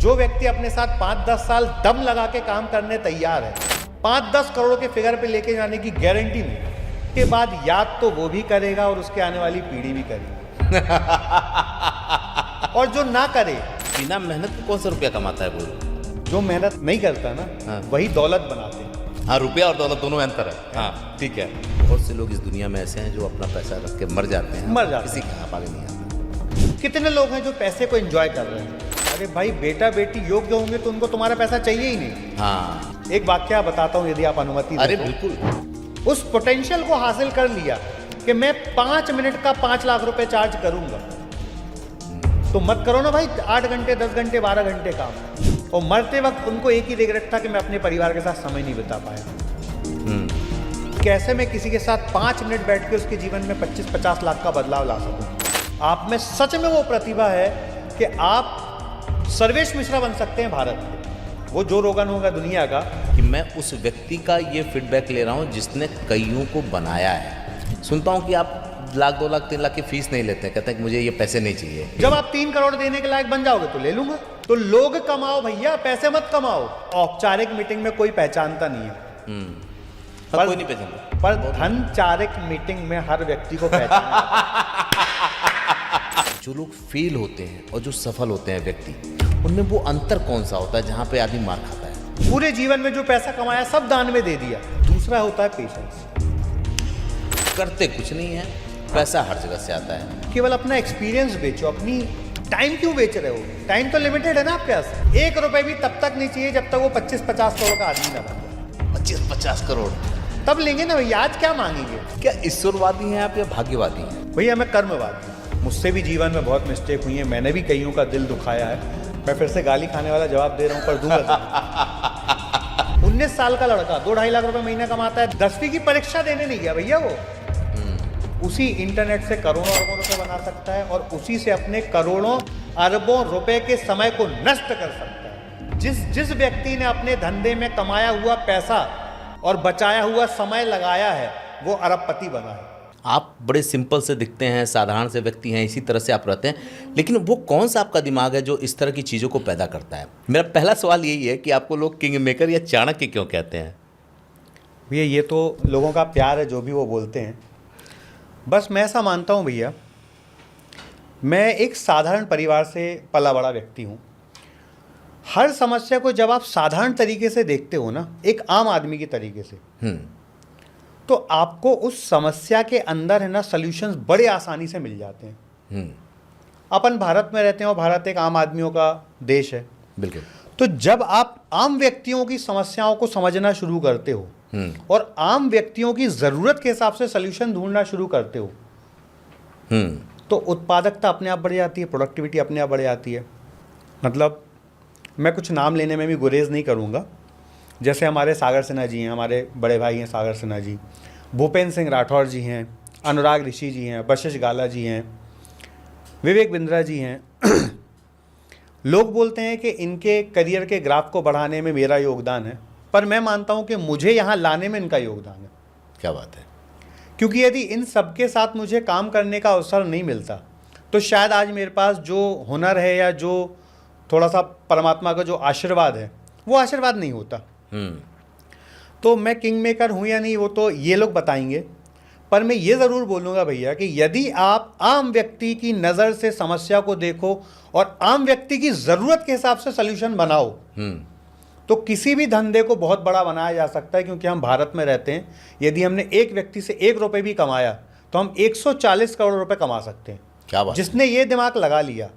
जो व्यक्ति अपने साथ 5-10 साल दम लगा के काम करने तैयार है, 5-10 करोड़ के फिगर पे लेके जाने की गारंटी में, के बाद याद तो वो भी करेगा और उसके आने वाली पीढ़ी भी करेगी। और जो ना करे, बिना मेहनत के कौन सा रुपया कमाता है कोई? जो मेहनत नहीं करता ना, हाँ। वही दौलत बनाते हैं। हाँ, रुपया और दौलत दोनों में अंतर है। हाँ, ठीक है। बहुत से लोग इस दुनिया में ऐसे हैं जो अपना पैसा रख के मर जाते हैं, मर जाते किसी हैं। के हाथ आगे नहीं आता। कितने लोग हैं जो पैसे को एंजॉय कर रहे हैं? अरे भाई, बेटा बेटी योग्य होंगे तो उनको तुम्हारा पैसा चाहिए ही नहीं। हाँ, एक वाक्य बताता हूँ यदि आप अनुमति अरे दें तो। बिल्कुल। उस पोटेंशियल को हासिल कर लिया कि मैं 5 मिनट का 5 लाख रुपए चार्ज करूंगा, तो मत करो ना भाई 8 घंटे 10 घंटे 12 घंटे काम। और मरते वक्त उनको एक ही रिग्रेट था कि मैं अपने परिवार के साथ समय नहीं बिता पाया। कैसे मैं किसी के साथ 5 मिनट बैठ के उसके जीवन में 25-50 लाख का बदलाव ला सकूं। आप में सच में वो प्रतिभा है कि आप सर्वेश मिश्रा बन सकते हैं भारत के। वो जो रोगन होगा दुनिया का। कि मैं उस व्यक्ति का ये फीडबैक ले रहा हूँ जिसने कईयों को बनाया है। सुनता हूँ कि आप लाख 2 लाख 3 लाख की फीस नहीं लेते, कहते हैं कि मुझे ये पैसे नहीं चाहिए। जब आप 3 करोड़ देने के लायक बन जाओगे तो ले लूंगा। तो लोग कमाओ भैया, पैसे मत कमाओ। औपचारिक मीटिंग में कोई पहचानता नहीं है, पर कोई नहीं पहचानता। पर धनचारिक मीटिंग में हर व्यक्ति को पहचाना। जो लोग फेल होते हैं और जो सफल होते हैं व्यक्ति, उनमें वो अंतर कौन सा होता है जहाँ पे आदमी मार खाता है? पूरे जीवन में जो पैसा कमाया सब दान में दे दिया। दूसरा होता है पेशेंस। करते कुछ नहीं है, पैसा हर जगह से आता है। केवल अपना एक्सपीरियंस बेचो, अपनी टाइम क्यों बेच रहे हो? टाइम तो लिमिटेड है ना आपके पास। 1 रुपए भी तब तक नहीं चाहिए जब तक वो 25-50 करोड़ का आदमी ना बन जाए। 25-50 करोड़ तब लेंगे ना भैया। आज क्या मांगेंगे? क्या ईश्वरवादी हैं आप या भाग्यवादी हैं? भैया मैं कर्मवादी हूं। मुझसे भी जीवन में बहुत मिस्टेक हुई है, मैंने भी कईयों का दिल दुखाया है। मैं फिर से गाली खाने वाला जवाब दे रहा हूं, पर दूंगा। 19 साल का लड़का 2-2.5 लाख रुपए महीना कमाता है, 10वीं की परीक्षा देने नहीं गया भैया। वो उसी इंटरनेट से करोड़ों अरबों रुपए बना सकता है और उसी से अपने करोड़ों अरबों रुपए के समय को नष्ट कर सकता है। जिस व्यक्ति ने अपने धंधे में कमाया हुआ पैसा और बचाया हुआ समय लगाया है, वो अरबपति बना है। आप बड़े सिंपल से दिखते हैं, साधारण से व्यक्ति हैं, इसी तरह से आप रहते हैं, लेकिन वो कौन सा आपका दिमाग है जो इस तरह की चीज़ों को पैदा करता है? मेरा पहला सवाल यही है कि आपको लोग किंग मेकर या चाणक्य क्यों कहते हैं? भैया ये तो लोगों का प्यार है, जो भी वो बोलते हैं। बस मैं ऐसा मानता हूँ भैया, मैं एक साधारण परिवार से पला बड़ा व्यक्ति हूँ। हर समस्या को जब आप साधारण तरीके से देखते हो ना, एक आम आदमी की तरीके से, तो आपको उस समस्या के अंदर है ना सॉल्यूशंस बड़े आसानी से मिल जाते हैं। अपन भारत में रहते हैं और भारत एक आम आदमियों का देश है। बिल्कुल। तो जब आप आम व्यक्तियों की समस्याओं को समझना शुरू करते हो और आम व्यक्तियों की ज़रूरत के हिसाब से सॉल्यूशन ढूंढना शुरू करते हो, तो उत्पादकता अपने आप बढ़ जाती है, प्रोडक्टिविटी अपने आप बढ़ जाती है। मतलब मैं कुछ नाम लेने में भी गुरेज नहीं करूँगा। जैसे हमारे सागर सिन्हा जी हैं, हमारे बड़े भाई हैं सागर सिन्हा जी, भूपेंद्र सिंह राठौर जी हैं, अनुराग ऋषि जी हैं, बशिश गाला जी हैं, विवेक बिंद्रा जी हैं। लोग बोलते हैं कि इनके करियर के ग्राफ को बढ़ाने में मेरा योगदान है, पर मैं मानता हूं कि मुझे यहाँ लाने में इनका योगदान है। क्या बात है। क्योंकि यदि इन सबके साथ मुझे काम करने का अवसर नहीं मिलता, तो शायद आज मेरे पास जो हुनर है या जो थोड़ा सा परमात्मा का जो आशीर्वाद है, वो आशीर्वाद नहीं होता। तो मैं किंग मेकर हूँ या नहीं, वो तो ये लोग बताएंगे। पर मैं ये ज़रूर बोलूँगा भैया कि यदि आप आम व्यक्ति की नज़र से समस्या को देखो और आम व्यक्ति की ज़रूरत के हिसाब से सॉल्यूशन बनाओ, तो किसी भी धंधे को बहुत बड़ा बनाया जा सकता है। क्योंकि हम भारत में रहते हैं, यदि हमने एक व्यक्ति से 1 रुपये भी कमाया तो हम 140 करोड़ रुपए कमा सकते हैं। क्या बात। जिसने ये दिमाग लगा लिया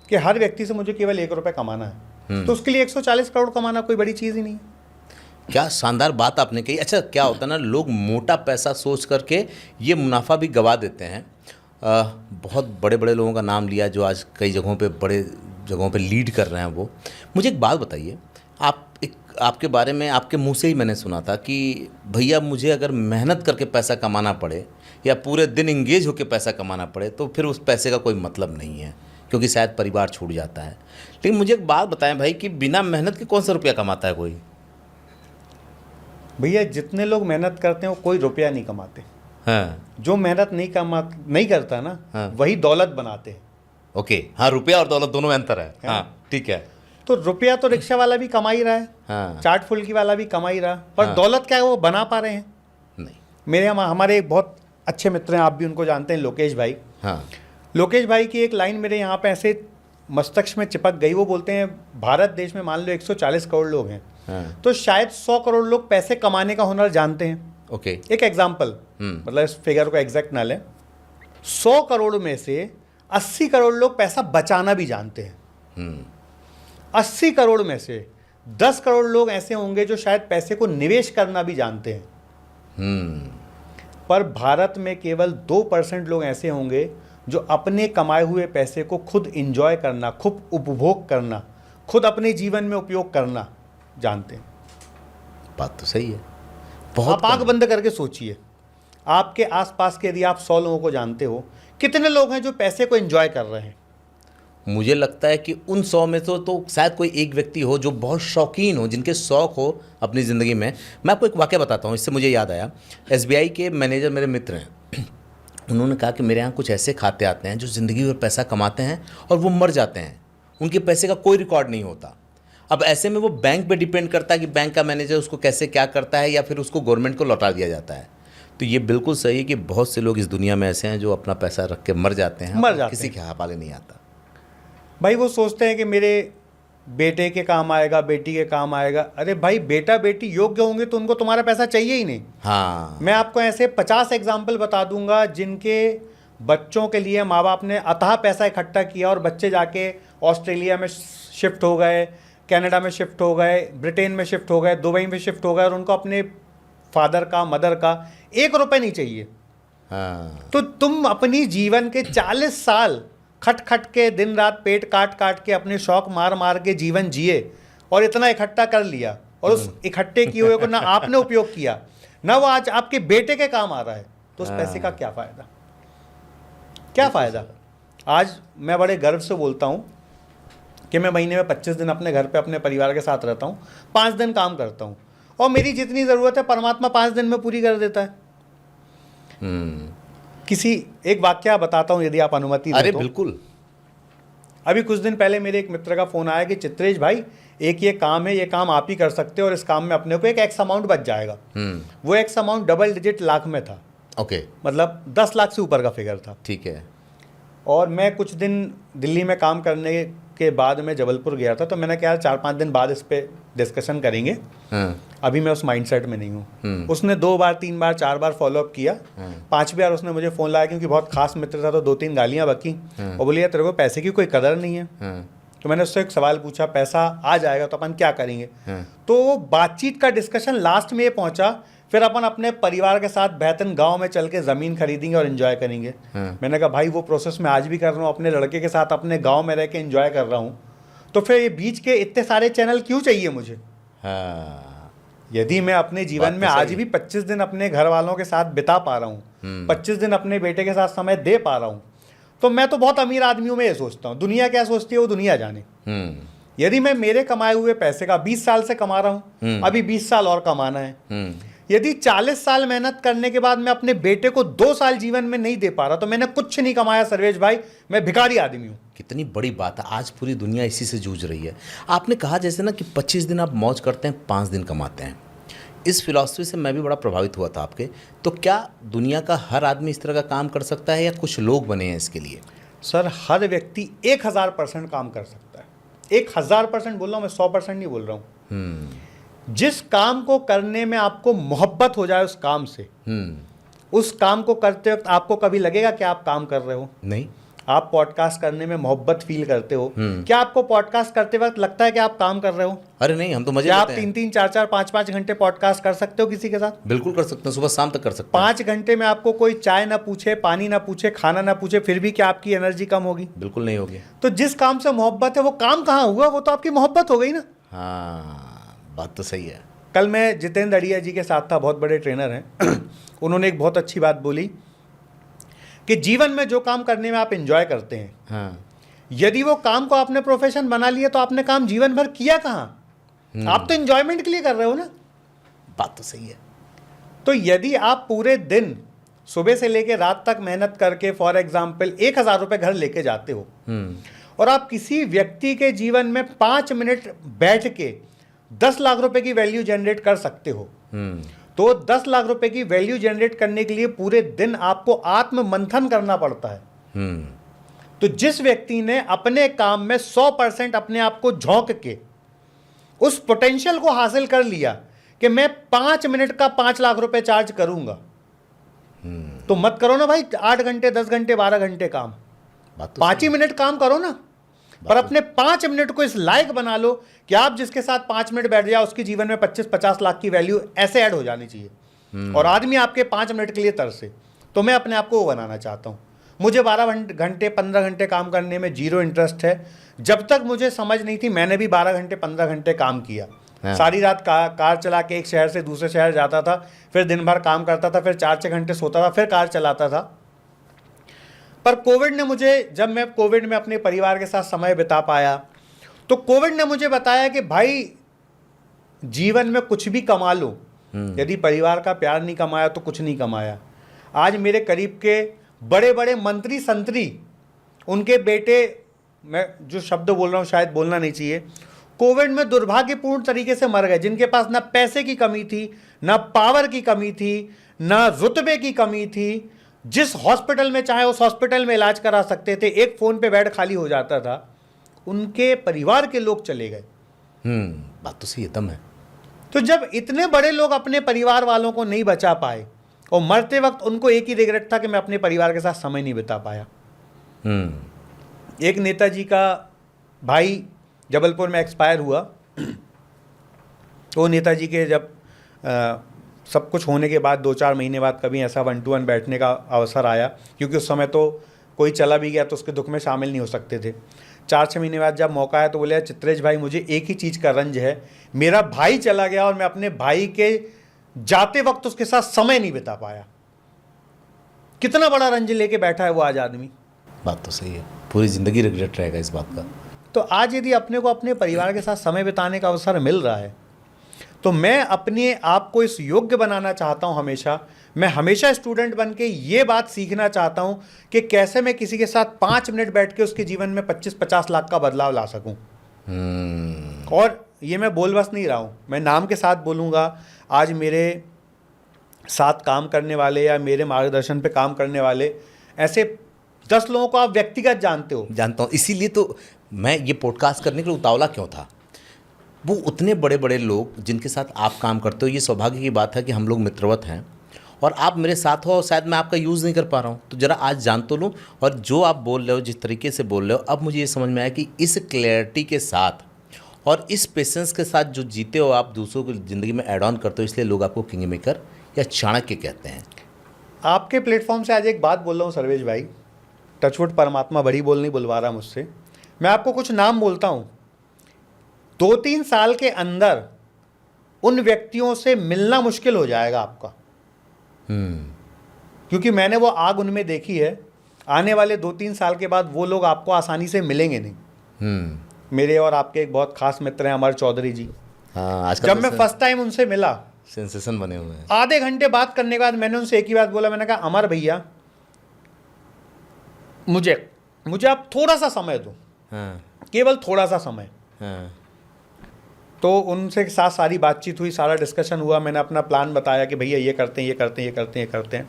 कि हर व्यक्ति से मुझे केवल 1 रुपये कमाना है, तो उसके लिए 140 करोड़ कमाना कोई बड़ी चीज़ ही नहीं है। क्या शानदार बात आपने कही। अच्छा, क्या होता है ना, लोग मोटा पैसा सोच करके ये मुनाफा भी गवा देते हैं। बहुत बड़े बड़े लोगों का नाम लिया जो आज कई जगहों पे बड़े जगहों पे लीड कर रहे हैं। वो मुझे एक बात बताइए, आपके बारे में आपके मुंह से ही मैंने सुना था कि भैया मुझे अगर मेहनत करके पैसा कमाना पड़े या पूरे दिन इंगेज होकर पैसा कमाना पड़े तो फिर उस पैसे का कोई मतलब नहीं है, क्योंकि शायद परिवार छूट जाता है। लेकिन मुझे एक बात बताएं भाई कि बिना मेहनत के कौन सा रुपया कमाता है कोई? भैया जितने लोग मेहनत करते हैं वो कोई रुपया नहीं कमाते। हाँ। जो मेहनत नहीं करता ना, हाँ। वही दौलत बनाते हैं। ओके, हाँ, रुपया और दौलत दोनों में अंतर है। हाँ, ठीक है। तो रुपया तो रिक्शा वाला भी कमा ही रहा है, हाँ चाट फुल्की वाला भी कमा ही रहा है, पर हाँ। दौलत क्या है वो बना पा रहे हैं? नहीं। हमारे एक बहुत अच्छे मित्र हैं, आप भी उनको जानते हैं, लोकेश भाई। हाँ लोकेश भाई की एक लाइन मेरे यहाँ पे ऐसे मस्तिष्क में चिपक गई। वो बोलते हैं भारत देश में मान लो 140 करोड़ लोग हैं, हाँ तो शायद 100 करोड़ लोग पैसे कमाने का हुनर जानते हैं। ओके। एक एग्जाम्पल, मतलब इस फिगर को एग्जैक्ट ना लें, 100 करोड़ में से 80 करोड़ लोग पैसा बचाना भी जानते हैं। 80 करोड़ में से 10 करोड़ लोग ऐसे होंगे जो शायद पैसे को निवेश करना भी जानते हैं। पर भारत में केवल 2% लोग ऐसे होंगे जो अपने कमाए हुए पैसे को खुद इंजॉय करना, खुद उपभोग करना, खुद अपने जीवन में उपयोग करना जानते हैं। बात तो सही है। बहुत आप आंख बंद करके सोचिए, आपके आसपास के यदि आप 100 लोगों को जानते हो, कितने लोग हैं जो पैसे को एंजॉय कर रहे हैं? मुझे लगता है कि उन 100 में तो शायद कोई एक व्यक्ति हो जो बहुत शौकीन हो, जिनके शौक हो अपनी ज़िंदगी में। मैं आपको एक वाक़या बताता हूँ, इससे मुझे याद आया। SBI के मैनेजर मेरे मित्र हैं, उन्होंने कहा कि मेरे यहाँ कुछ ऐसे खाते आते हैं जो ज़िंदगी भर पैसा कमाते हैं और वो मर जाते हैं, उनके पैसे का कोई रिकॉर्ड नहीं होता। अब ऐसे में वो बैंक पे डिपेंड करता है कि बैंक का मैनेजर उसको कैसे क्या करता है, या फिर उसको गवर्नमेंट को लौटा दिया जाता है। तो ये बिल्कुल सही है कि बहुत से लोग इस दुनिया में ऐसे हैं जो अपना पैसा रख के मर जाते हैं, किसी के हवाले नहीं आता। भाई वो सोचते हैं कि मेरे बेटे के काम आएगा, बेटी के काम आएगा। अरे भाई, बेटा बेटी योग्य होंगे तो उनको तुम्हारा पैसा चाहिए ही नहीं। हाँ, मैं आपको ऐसे 50 एग्जाम्पल बता दूंगा जिनके बच्चों के लिए माँ बाप ने अथाह पैसा इकट्ठा किया और बच्चे जाके ऑस्ट्रेलिया में शिफ्ट हो गए, कनाडा में शिफ्ट हो गए, ब्रिटेन में शिफ्ट हो गए, दुबई में शिफ्ट हो गए, और उनको अपने फादर का, मदर का 1 रुपये नहीं चाहिए। हाँ। तो तुम अपनी जीवन के 40 साल खट खट के, दिन रात पेट काट काट के, अपने शौक मार मार के जीवन जिए और इतना इकट्ठा कर लिया, और उस इकट्ठे किए हुए को ना आपने उपयोग किया, ना वो आज आपके बेटे के काम आ रहा है, तो उस पैसे का क्या फ़ायदा? क्या फ़ायदा? आज मैं बड़े गर्व से बोलता हूँ कि मैं महीने में 25 दिन अपने घर पे अपने परिवार के साथ रहता हूँ, 5 दिन काम करता हूँ, और मेरी जितनी ज़रूरत है परमात्मा 5 दिन में पूरी कर देता है। किसी एक वाक्य बताता हूँ यदि आप अनुमति दें। अरे तो बिल्कुल। अभी कुछ दिन पहले मेरे एक मित्र का फ़ोन आया कि चित्रेश भाई, एक ये काम है, ये काम आप ही कर सकते हो और इस काम में अपने को एक एक्स अमाउंट बच जाएगा। वो x amount double digit lakh में था। ओके। मतलब 10 लाख से ऊपर का फिगर था। ठीक है। और मैं कुछ दिन दिल्ली में काम करने के बाद मैं जबलपुर गया था, तो मैंने कहा 4-5 दिन बाद इस पर डिस्कशन करेंगे। अभी मैं उस माइंडसेट में नहीं हूँ। उसने 2 बार 3 बार 4 बार फॉलोअप किया। 5वीं बार उसने मुझे फ़ोन लाया, क्योंकि बहुत खास मित्र था, तो 2-3 गालियाँ बकी और बोली यार तेरे को पैसे की कोई कदर नहीं है। तो मैंने उससे एक सवाल पूछा, पैसा आ जाएगा तो अपन क्या करेंगे? तो बातचीत का डिस्कशन लास्ट में ये पहुंचा, फिर अपन अपने परिवार के साथ बेहतरीन गांव में चल के ज़मीन खरीदेंगे और एंजॉय करेंगे। मैंने कहा भाई वो प्रोसेस मैं आज भी कर रहा हूँ, अपने लड़के के साथ अपने गांव में रह के एंजॉय कर रहा हूँ, तो फिर ये बीच के इतने सारे चैनल क्यों चाहिए मुझे? हाँ। यदि मैं अपने जीवन में आज भी 25 दिन अपने घर वालों के साथ बिता पा रहा हूँ, 25 दिन अपने बेटे के साथ समय दे पा रहा हूँ, तो मैं तो बहुत अमीर आदमियों में ये सोचता हूँ। दुनिया क्या सोचती है वो दुनिया जाने। यदि मैं मेरे कमाए हुए पैसे का 20 साल से कमा रहा हूँ, अभी 20 साल और कमाना है, यदि 40 साल मेहनत करने के बाद मैं अपने बेटे को 2 साल जीवन में नहीं दे पा रहा, तो मैंने कुछ नहीं कमाया सर्वेश भाई, मैं भिखारी आदमी हूँ। कितनी बड़ी बात है, आज पूरी दुनिया इसी से जूझ रही है। आपने कहा जैसे ना कि 25 दिन आप मौज करते हैं, 5 दिन कमाते हैं। इस फिलॉसफी से मैं भी बड़ा प्रभावित हुआ था आपके। तो क्या दुनिया का हर आदमी इस तरह का काम कर सकता है, या कुछ लोग बने हैं इसके लिए? सर, हर व्यक्ति 1000% काम कर सकता है। 1000% बोल रहा हूँ मैं, 100% नहीं बोल रहा हूँ। जिस काम को करने में आपको मोहब्बत हो जाए उस काम से, उस काम को करते वक्त आपको कभी लगेगा कि आप काम कर रहे हो? नहीं। आप पॉडकास्ट करने में मोहब्बत फील करते हो? क्या आपको पॉडकास्ट करते वक्त लगता है कि आप काम कर रहे हो? अरे नहीं, हम तो मजे क्या आप लेते हैं। 3-3, 4-4, 5-5 घंटे पॉडकास्ट कर सकते हो किसी के साथ? बिल्कुल कर सकते हैं, सुबह शाम तक कर सकते हैं। 5 घंटे में आपको कोई चाय ना पूछे, पानी ना पूछे, खाना ना पूछे, फिर भी क्या आपकी एनर्जी कम होगी? बिल्कुल नहीं होगी। तो जिस काम से मोहब्बत है वो काम कहाँ हुआ? वो तो आपकी मोहब्बत हो गई ना। हाँ, बात तो सही है। कल मैं जितेंद्र अड़िया जी के साथ था, बहुत बड़े ट्रेनर हैं। उन्होंने एक बहुत अच्छी बात बोली कि जीवन में जो काम करने में आप एंजॉय करते हैं, हाँ, यदि वो काम को आपने प्रोफेशन बना लिया तो आपने काम जीवन भर किया कहाँ? आप तो एंजॉयमेंट के लिए कर रहे हो ना। बात तो सही है। तो यदि आप पूरे दिन सुबह से लेकर रात तक मेहनत करके फॉर एग्जाम्पल 1000 रुपये घर लेके जाते हो, और आप किसी व्यक्ति के जीवन में 5 मिनट बैठ के 10 लाख रुपए की वैल्यू जनरेट कर सकते हो, तो 10 लाख रुपए की वैल्यू जनरेट करने के लिए पूरे दिन आपको आत्म मंथन करना पड़ता है। तो जिस व्यक्ति ने अपने काम में 100% अपने आप को झोंक के उस पोटेंशियल को हासिल कर लिया कि मैं 5 मिनट का 5 लाख रुपए चार्ज करूंगा, तो मत करो ना भाई 8 घंटे 10 घंटे 12 घंटे काम, 5 ही मिनट काम करो ना। पर अपने 5 मिनट को इस लायक बना लो कि आप जिसके साथ 5 मिनट बैठ जाओ उसके जीवन में 25-50 लाख की वैल्यू ऐसे ऐड हो जानी चाहिए, और आदमी आपके 5 मिनट के लिए तरसे। तो मैं अपने आप को वो बनाना चाहता हूँ। मुझे 12 घंटे 15 घंटे काम करने में जीरो इंटरेस्ट है। जब तक मुझे समझ नहीं थी मैंने भी 12 घंटे 15 घंटे काम किया। सारी रात कार चला के एक शहर से दूसरे शहर जाता था, फिर दिन भर काम करता था, फिर 4-6 घंटे सोता था, फिर कार चलाता था। पर कोविड ने मुझे, जब मैं कोविड में अपने परिवार के साथ समय बिता पाया, तो कोविड ने मुझे बताया कि भाई जीवन में कुछ भी कमा लो, यदि परिवार का प्यार नहीं कमाया तो कुछ नहीं कमाया। आज मेरे करीब के बड़े बड़े मंत्री संतरी, उनके बेटे, मैं जो शब्द बोल रहा हूँ शायद बोलना नहीं चाहिए, कोविड में दुर्भाग्यपूर्ण तरीके से मर गए, जिनके पास ना पैसे की कमी थी, ना पावर की कमी थी, ना रुतबे की कमी थी। जिस हॉस्पिटल में चाहे उस हॉस्पिटल में इलाज करा सकते थे, एक फ़ोन पे बेड खाली हो जाता था, उनके परिवार के लोग चले गए। बात तो सही एकदम है। तो जब इतने बड़े लोग अपने परिवार वालों को नहीं बचा पाए, और मरते वक्त उनको एक ही रिग्रेट था कि मैं अपने परिवार के साथ समय नहीं बिता पाया। एक नेताजी का भाई जबलपुर में एक्सपायर हुआ, तो नेताजी के जब सब कुछ होने के बाद 2-4 महीने बाद कभी ऐसा 1-to-1 बैठने का अवसर आया, क्योंकि उस समय तो कोई चला भी गया तो उसके दुख में शामिल नहीं हो सकते थे। 4-6 महीने बाद जब मौका आया तो बोले, चित्रेश भाई मुझे एक ही चीज़ का रंज है, मेरा भाई चला गया और मैं अपने भाई के जाते वक्त उसके साथ समय नहीं बिता पाया। कितना बड़ा रंज लेके बैठा है वो आज आदमी। बात तो सही है, पूरी ज़िंदगी रिग्रेट रहेगा इस बात का। तो आज यदि अपने को अपने परिवार के साथ समय बिताने का अवसर मिल रहा है, तो मैं अपने आप को इस योग्य बनाना चाहता हूं। मैं हमेशा स्टूडेंट बन के ये बात सीखना चाहता हूं कि कैसे मैं किसी के साथ 5 मिनट बैठ के उसके जीवन में 25-50 लाख का बदलाव ला सकूं। और ये मैं बोल बस नहीं रहा हूं, मैं नाम के साथ बोलूँगा। आज मेरे साथ काम करने वाले या मेरे मार्गदर्शन पे काम करने वाले ऐसे 10 लोगों को आप व्यक्तिगत जानते हो। जानता हूँ, इसीलिए तो मैं ये पॉडकास्ट करने के लिए उतावला क्यों था। वो उतने बड़े बड़े लोग जिनके साथ आप काम करते हो, ये सौभाग्य की बात है कि हम लोग मित्रवत हैं और आप मेरे साथ हो, और शायद मैं आपका यूज़ नहीं कर पा रहा हूँ, तो ज़रा आज जान तो लूँ। और जो आप बोल रहे हो, जिस तरीके से बोल रहे हो, अब मुझे ये समझ में आया कि इस क्लैरिटी के साथ और इस पेशेंस के साथ जो जीते हो आप, दूसरों की ज़िंदगी में ऐड ऑन करते हो, इसलिए लोग आपको किंग मेकर या चाणक्य कहते हैं। आपके प्लेटफॉर्म से आज एक बात बोल रहा हूँ सर्वेश भाई, टचवुड परमात्मा बड़ी बोल नहीं बुलवा रहा मुझसे। मैं आपको कुछ नाम बोलता हूँ, 2-3 साल के अंदर उन व्यक्तियों से मिलना मुश्किल हो जाएगा आपका, क्योंकि मैंने वो आग उनमें देखी है। आने वाले 2-3 साल के बाद वो लोग आपको आसानी से मिलेंगे नहीं। मेरे और आपके एक बहुत खास मित्र हैं अमर चौधरी जी। हाँ, जब मैं फर्स्ट टाइम उनसे मिला, सेंसेशन बने हुए हैं। आधे घंटे बात करने के बाद मैंने उनसे एक ही बात बोला, मैंने कहा अमर भैया मुझे आप थोड़ा सा समय दो। हाँ, केवल थोड़ा सा समय। हाँ, तो उनसे साथ सारी बातचीत हुई, सारा डिस्कशन हुआ, मैंने अपना प्लान बताया कि भैया ये करते हैं, ये करते हैं, ये करते हैं, ये करते हैं,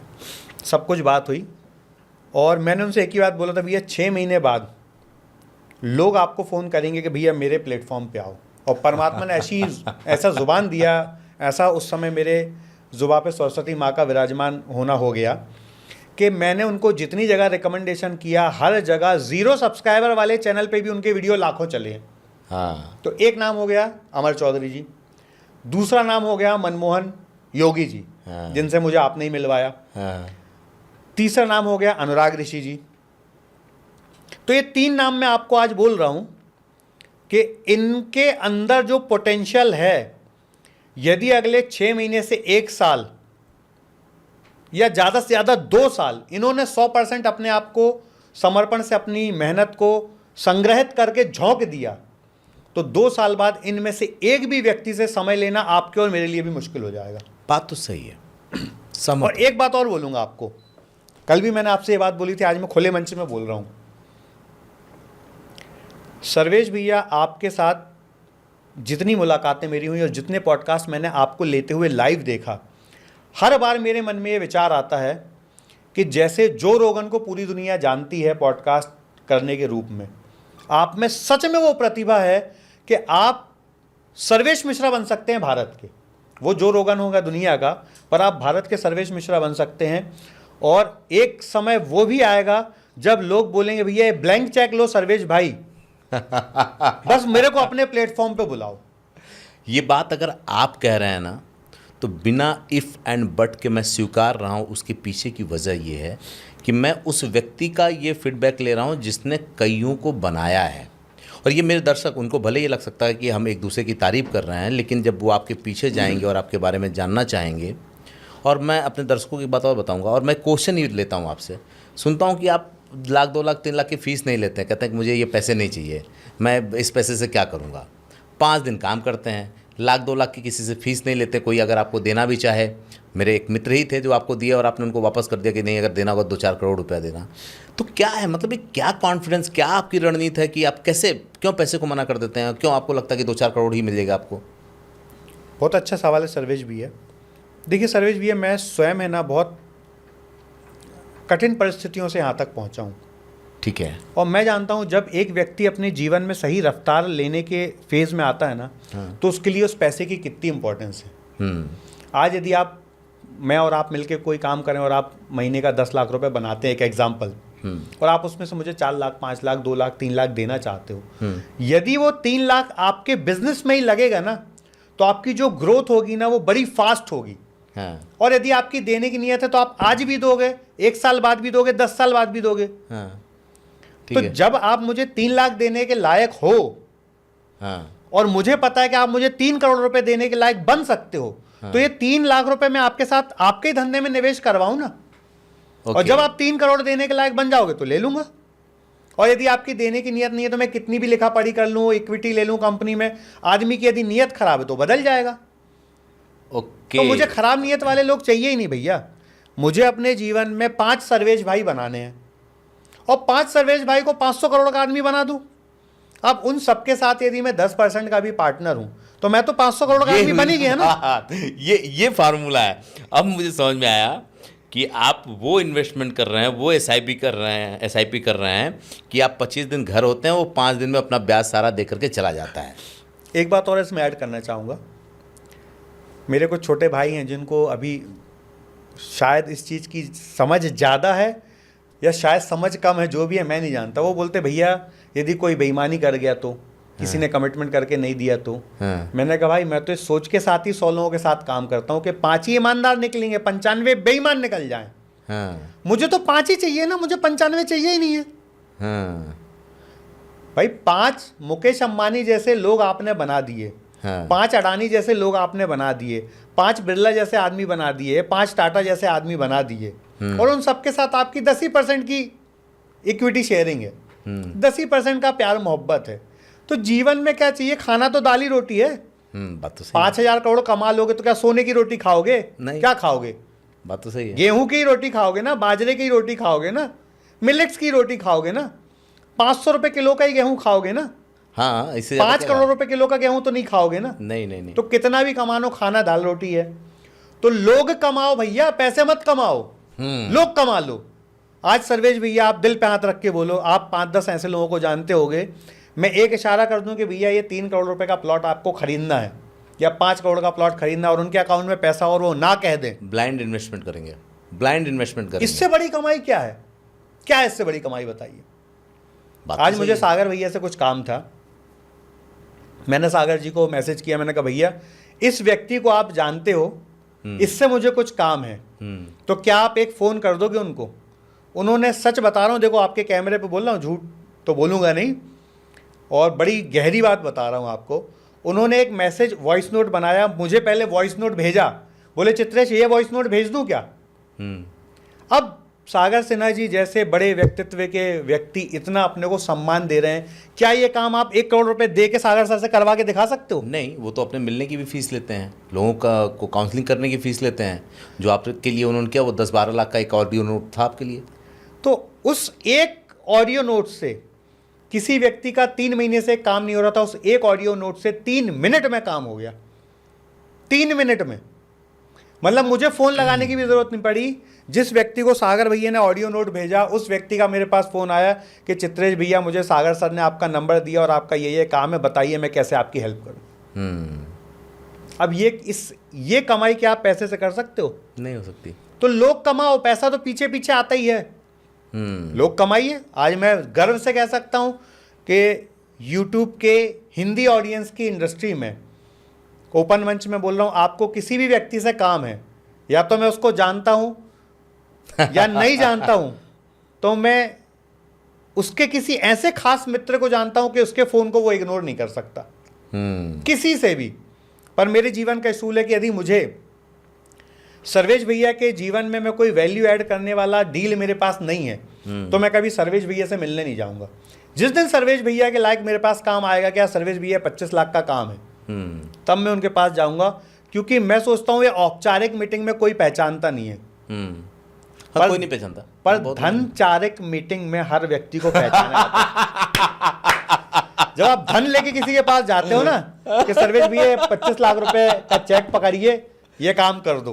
सब कुछ बात हुई। और मैंने उनसे एक ही बात बोला था, भैया 6 महीने बाद लोग आपको फ़ोन करेंगे कि भैया मेरे प्लेटफॉर्म पे आओ। और परमात्मा ने ऐसा ज़ुबान दिया, ऐसा उस समय मेरे ज़ुबान पे सरस्वती माँ का विराजमान होना हो गया कि मैंने उनको जितनी जगह रिकमेंडेशन किया, हर जगह 0 सब्सक्राइबर वाले चैनल पे भी उनके वीडियो लाखों चले हैं। हाँ। तो एक नाम हो गया अमर चौधरी जी, दूसरा नाम हो गया मनमोहन योगी जी, हाँ, जिनसे मुझे आपने ही मिलवाया। हाँ, तीसरा नाम हो गया अनुराग ऋषि जी। तो ये 3 नाम मैं आपको आज बोल रहा हूं कि इनके अंदर जो पोटेंशियल है, यदि अगले 6 महीने से 1 साल या ज़्यादा से ज़्यादा 2 साल इन्होंने 100% अपने आप को समर्पण से अपनी मेहनत को संग्रहित करके झोंक दिया, तो 2 साल बाद इनमें से एक भी व्यक्ति से समय लेना आपके और मेरे लिए भी मुश्किल हो जाएगा। बात तो सही है। और एक बात और बोलूँगा आपको, कल भी मैंने आपसे ये बात बोली थी, आज मैं खुले मंच में बोल रहा हूँ। सर्वेश भैया, आपके साथ जितनी मुलाकातें मेरी हुई और जितने पॉडकास्ट मैंने आपको लेते हुए लाइव देखा, हर बार मेरे मन में ये विचार आता है कि जैसे जो रोगन को पूरी दुनिया जानती है पॉडकास्ट करने के रूप में, आप में सच में वो प्रतिभा है कि आप सर्वेश मिश्रा बन सकते हैं भारत के। वो जो रोगन होगा दुनिया का, पर आप भारत के सर्वेश मिश्रा बन सकते हैं। और एक समय वो भी आएगा जब लोग बोलेंगे भैया ये ब्लैंक चेक लो सर्वेश भाई, बस मेरे को अपने प्लेटफॉर्म पे बुलाओ। ये बात अगर आप कह रहे हैं ना, तो बिना इफ़ एंड बट के मैं स्वीकार रहा हूँ। उसके पीछे की वजह ये है कि मैं उस व्यक्ति का ये फीडबैक ले रहा हूँ जिसने कईयों को बनाया है। और ये मेरे दर्शक, उनको भले ये लग सकता है कि हम एक दूसरे की तारीफ़ कर रहे हैं, लेकिन जब वो आपके पीछे जाएंगे और आपके बारे में जानना चाहेंगे, और मैं अपने दर्शकों की बात और बताऊँगा, और मैं क्वेश्चन ही लेता हूँ आपसे, सुनता हूँ कि आप 1 लाख 2 लाख 3 लाख की फ़ीस नहीं लेते हैं, कहते हैं कि मुझे ये पैसे नहीं चाहिए, मैं इस पैसे से क्या करूँगा। 5 दिन काम करते हैं, 1 लाख 2 लाख की किसी से फ़ीस नहीं लेते। कोई अगर आपको देना भी चाहे, मेरे एक मित्र ही थे जो आपको दिया और आपने उनको वापस कर दिया कि नहीं, अगर देना होगा 2-4 करोड़ रुपया देना। तो क्या है, मतलब ये क्या कॉन्फिडेंस, क्या आपकी रणनीति है कि आप कैसे, क्यों पैसे को मना कर देते हैं, क्यों आपको लगता है कि 2-4 करोड़ ही मिल जाएगा आपको? बहुत अच्छा सवाल है सर्वेश भैया। देखिए सर्वेश भैया, मैं स्वयं है ना बहुत कठिन परिस्थितियों से यहाँ तक पहुँचा हूँ। ठीक है। और मैं जानता हूँ जब एक व्यक्ति अपने जीवन में सही रफ्तार लेने के फेज़ में आता है ना, तो उसके लिए उस पैसे की कितनी इंपॉर्टेंस है। आज यदि आप, मैं और आप मिलके कोई काम करें और आप महीने का 10 लाख रुपए बनाते हैं, एक एग्जाम्पल, और आप उसमें से मुझे 4 लाख 5 लाख 2 लाख 3 लाख देना चाहते हो, यदि वो 3 लाख आपके बिजनेस में ही लगेगा ना, तो आपकी जो ग्रोथ होगी ना वो बड़ी फास्ट होगी। हाँ। और यदि आपकी देने की नीयत है तो आप आज भी दोगे, 1 साल बाद भी दोगे, 10 साल बाद भी दोगे। हाँ। तो जब आप मुझे 3 लाख देने के लायक हो, हाँ, और मुझे पता है कि आप मुझे 3 करोड़ रुपए देने के लायक बन सकते हो, हाँ, तो ये 3 लाख रुपए मैं आपके साथ आपके ही धंधे में निवेश करवाऊं ना। और जब आप 3 करोड़ देने के लायक बन जाओगे तो ले लूंगा। और यदि आपकी देने की नीयत नहीं है तो मैं कितनी भी लिखा पढ़ी कर लूँ, इक्विटी ले लूँ कंपनी में, आदमी की यदि नीयत खराब है तो बदल जाएगा। तो मुझे खराब नीयत वाले लोग चाहिए ही नहीं भैया। मुझे अपने जीवन में 5 सर्वेश भाई बनाने हैं, और 5 सर्वेश भाई को 500 करोड़ का आदमी बना दूं। अब उन सबके साथ यदि मैं 10% का भी पार्टनर हूं तो मैं तो 500 करोड़ का आदमी बन ही गया ना। ये फार्मूला है। अब मुझे समझ में आया कि आप वो इन्वेस्टमेंट कर रहे हैं, वो एसआईपी कर रहे हैं कि आप 25 दिन घर होते हैं, वो 5 दिन में अपना ब्याज सारा दे करके चला जाता है। एक बात और इसमें ऐड करना चाहूँगा, मेरे कुछ छोटे भाई हैं जिनको अभी शायद इस चीज़ की समझ ज़्यादा है या शायद समझ कम है, जो भी है मैं नहीं जानता। वो बोलते भैया यदि कोई बेईमानी कर गया तो, किसी ने कमिटमेंट करके नहीं दिया तो, मैंने कहा भाई मैं तो इस सोच के साथ ही 100 लोगों के साथ काम करता हूँ कि 5 ही ईमानदार निकलेंगे, 95 बेईमान निकल जाएं। मुझे तो 5 ही चाहिए ना, मुझे 95 चाहिए ही नहीं है। भाई 5 मुकेश अंबानी जैसे लोग आपने बना दिए, 5 अडानी जैसे लोग आपने बना दिए, 5 बिरला जैसे आदमी बना दिए, 5 टाटा जैसे आदमी बना दिए, और उन सबके साथ आपकी 10% की इक्विटी शेयरिंग है, 10% का प्यार मोहब्बत है। तो जीवन में क्या चाहिए? खाना तो दाल ही रोटी है। बात तो सही। 5,000 करोड़ कमा लोगे तो क्या सोने की रोटी खाओगे? नहीं। क्या खाओगे? बात तो सही है। गेहूं की रोटी खाओगे ना, बाजरे की रोटी खाओगे ना, मिलेट्स की रोटी खाओगे ना, 500 रुपए किलो का ही गेहूं खाओगे ना। हाँ, इससे 5 करोड़ रुपए किलो का गेहूं तो नहीं खाओगे ना। नहीं। तो कितना भी कमा लो, खाना दाल रोटी है। तो लोग कमाओ भैया, पैसे मत कमाओ, लोग कमा लो। आज सर्वेश भैया आप दिल पे हाथ रख के बोलो, आप 5-10 ऐसे लोगों को जानते होगे, मैं एक इशारा कर दूं कि भैया ये 3 करोड़ रुपए का प्लॉट आपको खरीदना है या 5 करोड़ का प्लॉट खरीदना है, और उनके अकाउंट में पैसा और वो ना कह दें, ब्लाइंड इन्वेस्टमेंट करेंगे, ब्लाइंड इन्वेस्टमेंट करेंगे। इससे बड़ी कमाई क्या है? क्या है इससे बड़ी कमाई बताइए। आज मुझे सागर भैया से कुछ काम था, मैंने सागर जी को मैसेज किया, मैंने कहा भैया इस व्यक्ति को आप जानते हो, इससे मुझे कुछ काम है, तो क्या आप एक फ़ोन कर दोगे उनको? उन्होंने, सच बता रहा हूँ, देखो आपके कैमरे पे बोल रहा हूँ, झूठ तो बोलूँगा नहीं, और बड़ी गहरी बात बता रहा हूँ आपको, उन्होंने एक मैसेज वॉइस नोट बनाया, मुझे पहले वॉइस नोट भेजा, बोले चित्रेश ये वॉइस नोट भेज दूँ क्या? अब सागर सिन्हा जी जैसे बड़े व्यक्तित्व के व्यक्ति इतना अपने को सम्मान दे रहे हैं, क्या ये काम आप 1 करोड़ रुपए दे के सागर सर से करवा के दिखा सकते हो? नहीं, वो तो अपने मिलने की भी फीस लेते हैं, लोगों को काउंसलिंग करने की फीस लेते हैं, जो आपके लिए उन्होंने किया वो 10-12 लाख का एक ऑडियो नोट था आपके लिए। तो उस एक ऑडियो नोट से किसी व्यक्ति का 3 महीने से काम नहीं हो रहा था, उस एक ऑडियो नोट से 3 मिनट में काम हो गया। 3 मिनट में, मतलब मुझे फ़ोन लगाने की भी ज़रूरत नहीं पड़ी। जिस व्यक्ति को सागर भैया ने ऑडियो नोट भेजा, उस व्यक्ति का मेरे पास फ़ोन आया कि चित्रेश भैया, मुझे सागर सर ने आपका नंबर दिया और आपका ये काम है, बताइए मैं कैसे आपकी हेल्प करूं। अब ये कमाई क्या आप पैसे से कर सकते हो? नहीं हो सकती। तो लोग कमाओ, पैसा तो पीछे पीछे आता ही है। लोग कमाइए। आज मैं गर्व से कह सकता हूं कि यूट्यूब के हिंदी ऑडियंस की इंडस्ट्री में, ओपन मंच में बोल रहा हूं, आपको किसी भी व्यक्ति से काम है, या तो मैं उसको जानता हूं या नहीं जानता हूं, तो मैं उसके किसी ऐसे खास मित्र को जानता हूं कि उसके फ़ोन को वो इग्नोर नहीं कर सकता, किसी से भी। पर मेरे जीवन का असूल है कि यदि मुझे सर्वेश भैया के जीवन में मैं कोई वैल्यू ऐड करने वाला डील मेरे पास नहीं है, तो मैं कभी सर्वेश भैया से मिलने नहीं जाऊंगा। जिस दिन सर्वेश भैया के लायक मेरे पास काम आएगा, क्या सर्वेश भैया 25 लाख का काम है, तब मैं उनके पास जाऊंगा, क्योंकि मैं सोचता हूं ये औपचारिक मीटिंग में कोई पहचानता नहीं है। हाँ, कोई नहीं पहचानता, पर धनचारिक मीटिंग में हर व्यक्ति को पहचाना जब आप धन लेके किसी के पास जाते हो ना कि सर्वेश भैया 25 लाख रुपए का चेक पकड़िए, ये काम कर दो,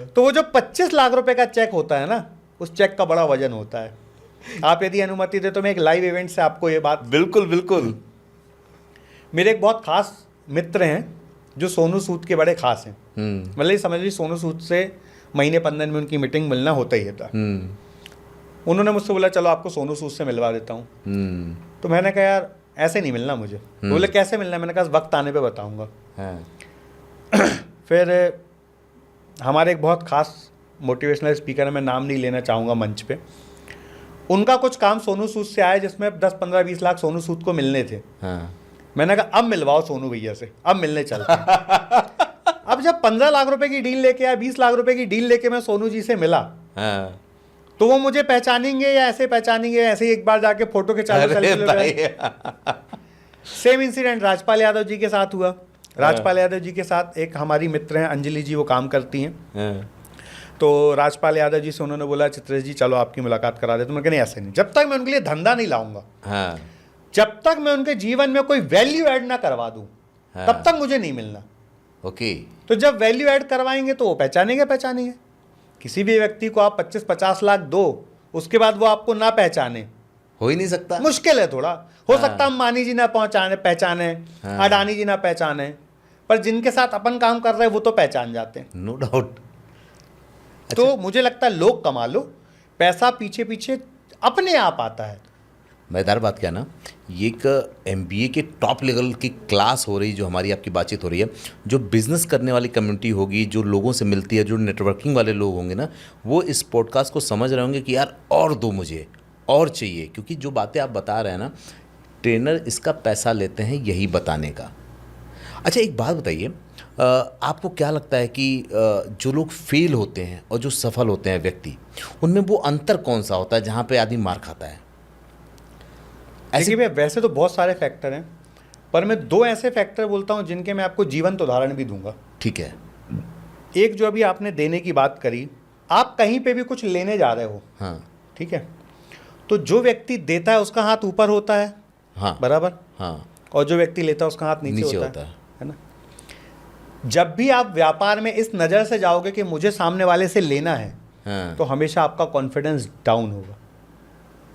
तो वो जो 25 लाख रुपए का चेक होता है ना, उस चेक का बड़ा वजन होता है। आप यदि अनुमति दे तो मैं एक लाइव इवेंट से आपको ये बात। बिल्कुल बिल्कुल। मेरे एक बहुत खास मित्र हैं जो सोनू सूद के बड़े खास हैं। मतलब ये समझ लीजिए सोनू सूद से महीने 15 दिन में उनकी मीटिंग मिलना होता ही था। उन्होंने मुझसे बोला चलो आपको सोनू सूद से मिलवा देता हूँ। तो मैंने कहा यार ऐसे नहीं मिलना मुझे। बोले कैसे मिलना है? मैंने कहा वक्त आने पे बताऊँगा। फिर हमारे एक बहुत खास मोटिवेशनल स्पीकर है, मैं नाम नहीं लेना चाहूँगा मंच पे, उनका कुछ काम सोनू सूद से आया जिसमें 10, 15, 20 लाख सोनू सूद को मिलने थे। मैंने कहा अब मिलवाओ सोनू भैया से, अब मिलने चलते हैं। अब जब 15 लाख रुपए की डील लेके आया, 20 लाख रुपए की डील लेके मैं सोनू जी से मिला, तो वो मुझे पहचानेंगे या ऐसे पहचानेंगे? ऐसे ही एक बार जाके फोटो खिंचा लो। सेम इंसिडेंट राजपाल यादव जी के साथ हुआ। राजपाल यादव जी के साथ एक हमारी मित्र हैं अंजलि जी, वो काम करती हैं। तो राजपाल यादव जी से उन्होंने बोला चित्रेश जी चलो आपकी मुलाकात करा दे। तो मैं कहा नहीं ऐसे नहीं, जब तक मैं उनके लिए धंधा नहीं लाऊंगा, जब तक मैं उनके जीवन में कोई वैल्यू ऐड ना करवा दूं, तब तक मुझे नहीं मिलना। ओके। तो जब वैल्यू ऐड करवाएंगे तो वो पहचानेंगे। किसी भी व्यक्ति को आप 25-50 लाख दो, उसके बाद वो आपको ना पहचाने, हो ही नहीं सकता, मुश्किल है थोड़ा। हो सकता है अंबानी जी ना पहचाने, अडानी जी ना पहचाने, पर जिनके साथ अपन काम कर रहे हैं वो तो पहचान जाते हैं, नो डाउट। तो मुझे लगता है लोग कमा लो, पैसा पीछे पीछे अपने आप आता है। मज़ेदार बात क्या ना, ये एक MBA के टॉप लेवल की क्लास हो रही, जो हमारी आपकी बातचीत हो रही है, जो बिज़नेस करने वाली कम्युनिटी होगी, जो लोगों से मिलती है, जो नेटवर्किंग वाले लोग होंगे ना, वो इस पॉडकास्ट को समझ रहे होंगे कि यार और दो, मुझे और चाहिए। क्योंकि जो बातें आप बता रहे हैं ना, ट्रेनर इसका पैसा लेते हैं यही बताने का। अच्छा एक बात बताइए, आपको क्या लगता है कि जो लोग फेल होते हैं और जो सफल होते हैं व्यक्ति, उनमें वो अंतर कौन सा होता है जहाँ पे आदमी मार खाता है? ऐसे भैया वैसे तो बहुत सारे फैक्टर हैं, पर मैं 2 ऐसे फैक्टर बोलता हूँ जिनके मैं आपको जीवंत उदाहरण भी दूंगा। ठीक है। एक जो अभी आपने देने की बात करी, आप कहीं पे भी कुछ लेने जा रहे हो, हाँ ठीक है, तो जो व्यक्ति देता है उसका हाथ ऊपर होता है, हाँ बराबर, हाँ, और जो व्यक्ति लेता है उसका हाथ नीचे होता है ना। जब भी आप व्यापार में इस नज़र से जाओगे कि मुझे सामने वाले से लेना है, हाँ। तो हमेशा आपका कॉन्फिडेंस डाउन होगा।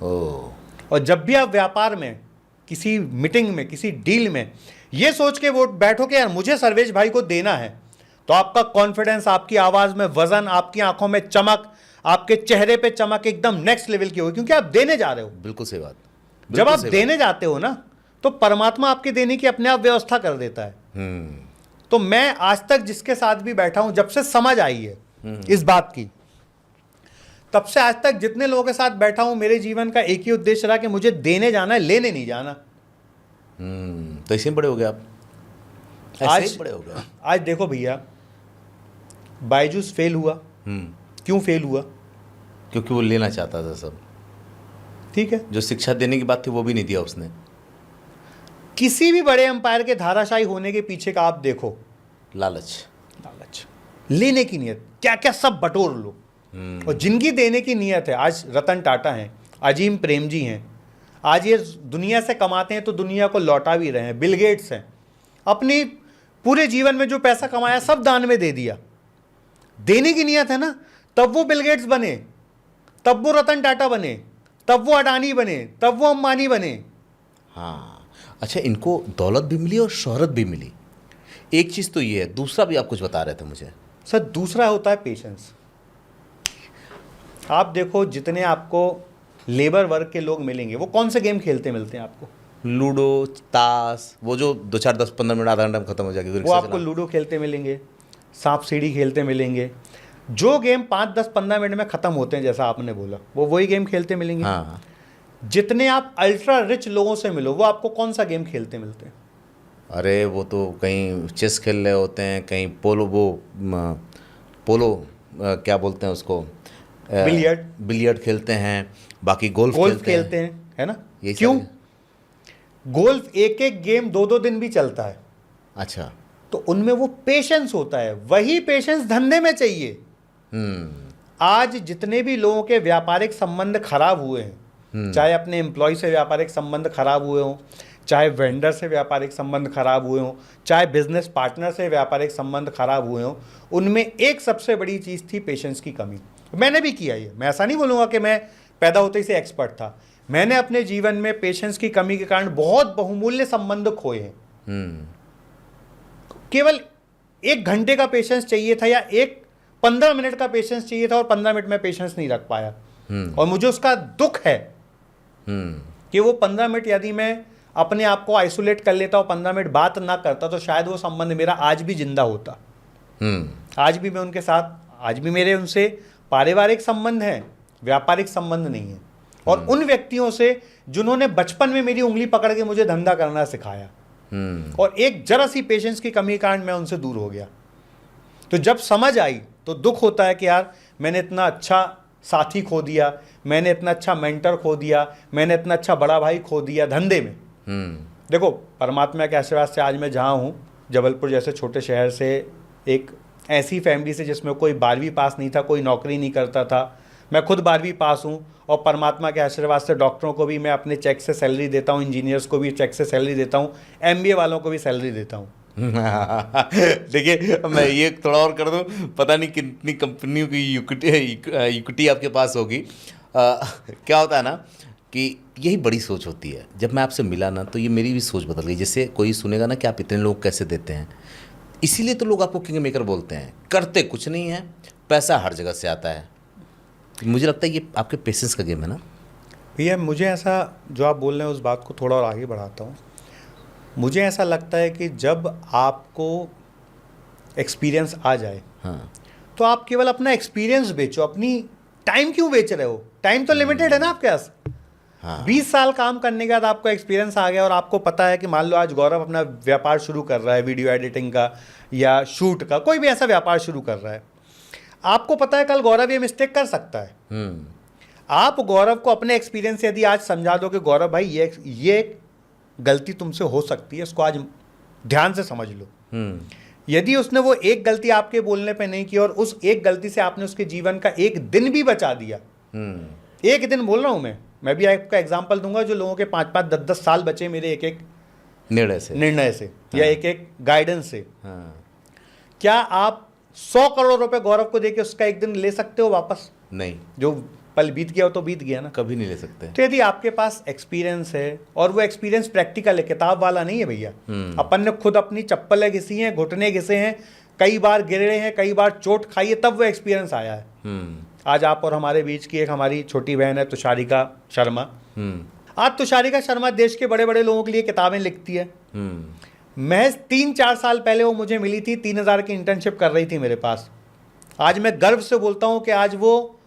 ओह। और जब भी आप व्यापार में, किसी मीटिंग में, किसी डील में ये सोच के वो बैठो कि यार मुझे सर्वेश भाई को देना है, तो आपका कॉन्फिडेंस, आपकी आवाज़ में वजन, आपकी आंखों में चमक, आपके चेहरे पे चमक एकदम नेक्स्ट लेवल की होगी, क्योंकि आप देने जा रहे हो। बिल्कुल सही बात। जब आप देने जाते हो ना, तो परमात्मा आपके देने की अपने आप व्यवस्था कर देता है। तो मैं आज तक जिसके साथ भी बैठा हूं, जब से समझ आई है इस बात की, तब से आज तक जितने लोगों के साथ बैठा हूं, मेरे जीवन का एक ही उद्देश्य रहा कि मुझे देने जाना है, लेने नहीं जाना। तो ऐसे ही बड़े हो गए आप, ऐसे ही बड़े हो गए। आज देखो भैया, बायजूस फेल हुआ, क्यों फेल हुआ? क्योंकि वो लेना चाहता था सब। ठीक है, जो शिक्षा देने की बात थी वो भी नहीं दिया उसने। किसी भी बड़े अंपायर के धाराशायी होने के पीछे का आप देखो, लालच, लेने की नियत, क्या क्या सब बटोर लो। और जिनकी देने की नियत है, आज रतन टाटा हैं, अजीम प्रेम जी हैं, आज ये दुनिया से कमाते हैं तो दुनिया को लौटा भी रहे हैं। बिल गेट्स हैं, अपनी पूरे जीवन में जो पैसा कमाया सब दान में दे दिया। देने की नियत है ना, तब वो बिल गेट्स बने, तब वो रतन टाटा बने, तब वो अडानी बने, तब वो अंबानी बने। हाँ, अच्छा, इनको दौलत भी मिली और शोहरत भी मिली। एक चीज़ तो ये है, दूसरा भी आप कुछ बता रहे थे मुझे। सर दूसरा होता है पेशेंस। आप देखो जितने आपको लेबर वर्ग के लोग मिलेंगे वो कौन से गेम खेलते मिलते हैं आपको? लूडो, ताश, वो जो 2 4 10 15 मिनट आधा घंटा में खत्म हो जाएगी, वो आपको लूडो खेलते मिलेंगे, सांप सीढ़ी खेलते मिलेंगे। जो गेम 5 10 15 मिनट में ख़त्म होते हैं, जैसा आपने बोला, वो वही गेम खेलते मिलेंगे। हाँ, जितने आप अल्ट्रा रिच लोगों से मिलो वो आपको कौन सा गेम खेलते मिलते हैं? अरे वो तो कहीं चेस खेल रहे होते हैं, कहीं पोलो क्या बोलते हैं उसको, बिलियर्ड खेलते हैं, बाकी गोल्फ खेलते हैं, है ना? ये क्यों? गोल्फ एक एक गेम 2 दिन भी चलता है। अच्छा, तो उनमें वो पेशेंस होता है। वही पेशेंस धंधे में चाहिए। आज जितने भी लोगों के व्यापारिक संबंध खराब हुए हैं, चाहे अपने एम्प्लॉय से व्यापारिक संबंध खराब हुए हों, चाहे वेंडर से व्यापारिक संबंध खराब हुए हों, चाहे बिजनेस पार्टनर से व्यापारिक संबंध खराब हुए हों, उनमें एक सबसे बड़ी चीज़ थी पेशेंस की कमी। मैंने भी किया ये, मैं ऐसा नहीं बोलूँगा कि मैं पैदा होते ही से एक्सपर्ट था। मैंने अपने जीवन में पेशेंस की कमी के कारण बहुत बहुमूल्य संबंध खोए हैं। केवल 1 घंटे का पेशेंस चाहिए था या 15 मिनट का पेशेंस चाहिए था और 15 मिनट में पेशेंस नहीं रख पाया। और मुझे उसका दुख है कि वो 15 मिनट यदि मैं अपने आप को आइसोलेट कर लेता और 15 मिनट बात ना करता तो शायद वो संबंध मेरा आज भी जिंदा होता। आज भी मैं उनके साथ, आज भी मेरे उनसे पारिवारिक संबंध हैं, व्यापारिक संबंध नहीं है। और उन व्यक्तियों से जिन्होंने बचपन में मेरी उंगली पकड़ के मुझे धंधा करना सिखाया, और एक जरा सी पेशेंस की कमी के कारण मैं उनसे दूर हो गया। तो जब समझ आई तो दुख होता है कि यार मैंने इतना अच्छा साथी खो दिया, मैंने इतना अच्छा मेंटर खो दिया, मैंने इतना अच्छा बड़ा भाई खो दिया धंधे में। देखो, परमात्मा के आशीर्वाद से आज मैं जहाँ हूँ, जबलपुर जैसे छोटे शहर से, एक ऐसी फैमिली से जिसमें कोई 12वीं पास नहीं था, कोई नौकरी नहीं करता था। मैं खुद 12वीं पास हूँ और परमात्मा के आशीर्वाद से डॉक्टरों को भी मैं अपने चेक से सैलरी देता हूँ, इंजीनियर्स को भी चेक से सैलरी देता हूँ, MBA वालों को भी सैलरी देता हूँ। देखिए, मैं ये थोड़ा और कर दूं, पता नहीं कितनी कंपनियों की इक्विटी आपके पास होगी। क्या होता है ना कि यही बड़ी सोच होती है। जब मैं आपसे मिला ना तो ये मेरी भी सोच बदल गई। जैसे कोई सुनेगा ना कि आप इतने लोग कैसे देते हैं, इसीलिए तो लोग आपको किंग मेकर बोलते हैं। करते कुछ नहीं है, पैसा हर जगह से आता है। मुझे लगता है ये आपके पेशेंस का गेम है ना भैया। मुझे ऐसा, जो आप बोल रहे हैं उस बात को थोड़ा और आगे बढ़ाता हूँ। मुझे ऐसा लगता है कि जब आपको एक्सपीरियंस आ जाए, हाँ, तो आप केवल अपना एक्सपीरियंस बेचो, अपनी टाइम क्यों बेच रहे हो? टाइम तो लिमिटेड है ना आपके पास। हाँ। 20 साल काम करने के बाद आपको एक्सपीरियंस आ गया और आपको पता है कि मान लो आज गौरव अपना व्यापार शुरू कर रहा है, वीडियो एडिटिंग का या शूट का, कोई भी ऐसा व्यापार शुरू कर रहा है। आपको पता है कल गौरव ये मिस्टेक कर सकता है। आप गौरव को अपने एक्सपीरियंस से यदि आज समझा दो कि गौरव भाई ये गलती तुमसे हो सकती है, इसको आज ध्यान से समझ लो। यदि उसने वो एक गलती आपके बोलने पे नहीं की और उस एक गलती से आपने उसके जीवन का एक दिन भी बचा दिया, एक दिन बोल रहा हूं मैं भी आपका एग्जांपल दूंगा, जो लोगों के 5-5 10-10 साल बचे मेरे एक निर्णय से या एक गाइडेंस से। क्या आप 100 करोड़ रुपए गौरव को देके उसका एक दिन ले सकते हो वापस? नहीं। जो पल बीत गया हो तो बीत गया ना, कभी नहीं ले सकते। तो यदि आपके पास एक्सपीरियंस है और वो एक्सपीरियंस प्रैक्टिकल है, किताब वाला नहीं है भैया। अपन ने खुद अपनी चप्पलें घिसी हैं, घुटने घिसे हैं, कई बार गिरे हैं, कई बार चोट खाई है, तब वो एक्सपीरियंस आया है। आज आप और हमारे बीच की एक हमारी छोटी बहन है तुषारिका शर्मा। आज तुषारिका शर्मा देश के बड़े बड़े लोगों के लिए किताबें लिखती है। महज 3-4 साल पहले वो मुझे मिली थी, 3000 की इंटर्नशिप कर रही थी मेरे पास। आज मैं गर्व से बोलता हूँ कि आज वो,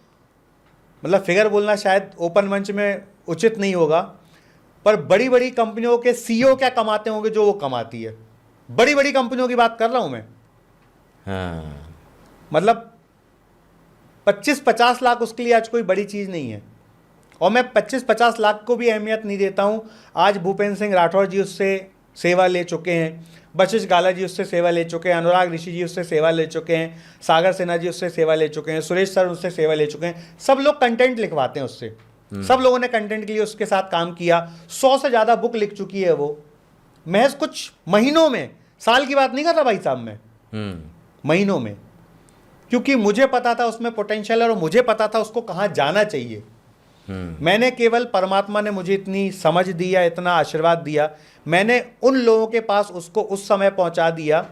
मतलब फिगर बोलना शायद ओपन मंच में उचित नहीं होगा, पर बड़ी बड़ी कंपनियों के CEO क्या कमाते होंगे जो वो कमाती है। बड़ी बड़ी कंपनियों की बात कर रहा हूँ मैं। मतलब 25-50 लाख उसके लिए आज कोई बड़ी चीज़ नहीं है। और मैं 25-50 लाख को भी अहमियत नहीं देता हूँ। आज भूपेंद्र सिंह राठौर जी उससे सेवा ले चुके हैं, वशिष्ठ गाला जी उससे सेवा ले चुके हैं, अनुराग ऋषि जी उससे सेवा ले चुके हैं, सागर सिन्हा जी उससे सेवा ले चुके हैं, सुरेश सर उससे सेवा ले चुके हैं। सब लोग कंटेंट लिखवाते हैं उससे। सब लोगों ने कंटेंट के लिए उसके साथ काम किया, 100 से ज़्यादा बुक लिख चुकी है वो, महज कुछ महीनों में, साल की बात नहीं कर रहा भाई साहब मैं, महीनों में, क्योंकि मुझे पता था उसमें पोटेंशियल है और मुझे पता था उसको कहाँ जाना चाहिए। मैंने केवल, परमात्मा ने मुझे इतनी समझ दिया, इतना आशीर्वाद दिया, मैंने उन लोगों के पास उसको उस समय पहुंचा दिया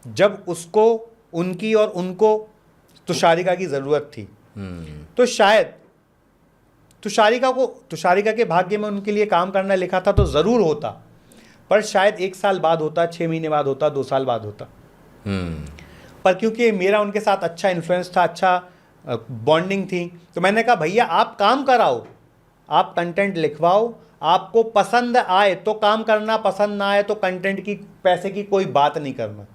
जब उसको, उनकी और उनको तुषारिका की ज़रूरत थी। तो शायद तुषारिका के भाग्य में उनके लिए काम करना लिखा था तो ज़रूर होता, पर शायद 1 साल बाद होता, 6 महीने बाद होता, 2 साल बाद होता। पर क्योंकि मेरा उनके साथ अच्छा इन्फ्लुएंस था, अच्छा बॉन्डिंग थी, तो मैंने कहा भैया आप काम कराओ, आप कंटेंट लिखवाओ, आपको पसंद आए तो काम करना, पसंद ना आए तो कंटेंट की, पैसे की कोई बात नहीं करना,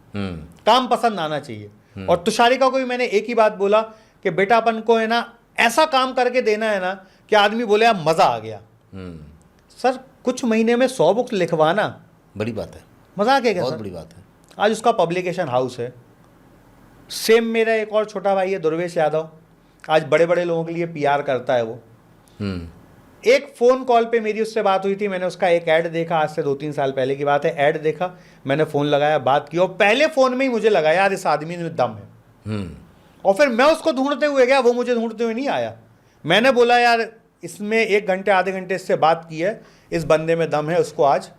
काम पसंद आना चाहिए। और तुषारिका को भी मैंने एक ही बात बोला कि बेटा अपन को है ना ऐसा काम करके देना है ना कि आदमी बोले अब मज़ा आ गया। सर कुछ महीने में 100 बुक्स लिखवाना बड़ी बात है, मजाक है क्या बहुत सर? बड़ी बात है। आज उसका पब्लिकेशन हाउस है। सेम मेरा एक और छोटा भाई है दुर्वेश यादव, आज बड़े बड़े लोगों के लिए पीआर करता है वो। एक फ़ोन कॉल पे मेरी उससे बात हुई थी, मैंने उसका एक ऐड देखा, आज से 2-3 साल पहले की बात है, ऐड देखा, मैंने फ़ोन लगाया, बात की, और पहले फ़ोन में ही मुझे लगा यार इस आदमी में दम है। और फिर मैं उसको ढूंढते हुए गया, वो मुझे ढूंढते हुए नहीं आया। मैंने बोला यार इसमें 1 घंटे आधे घंटे इससे बात की है, इस बंदे में दम है, उसको आज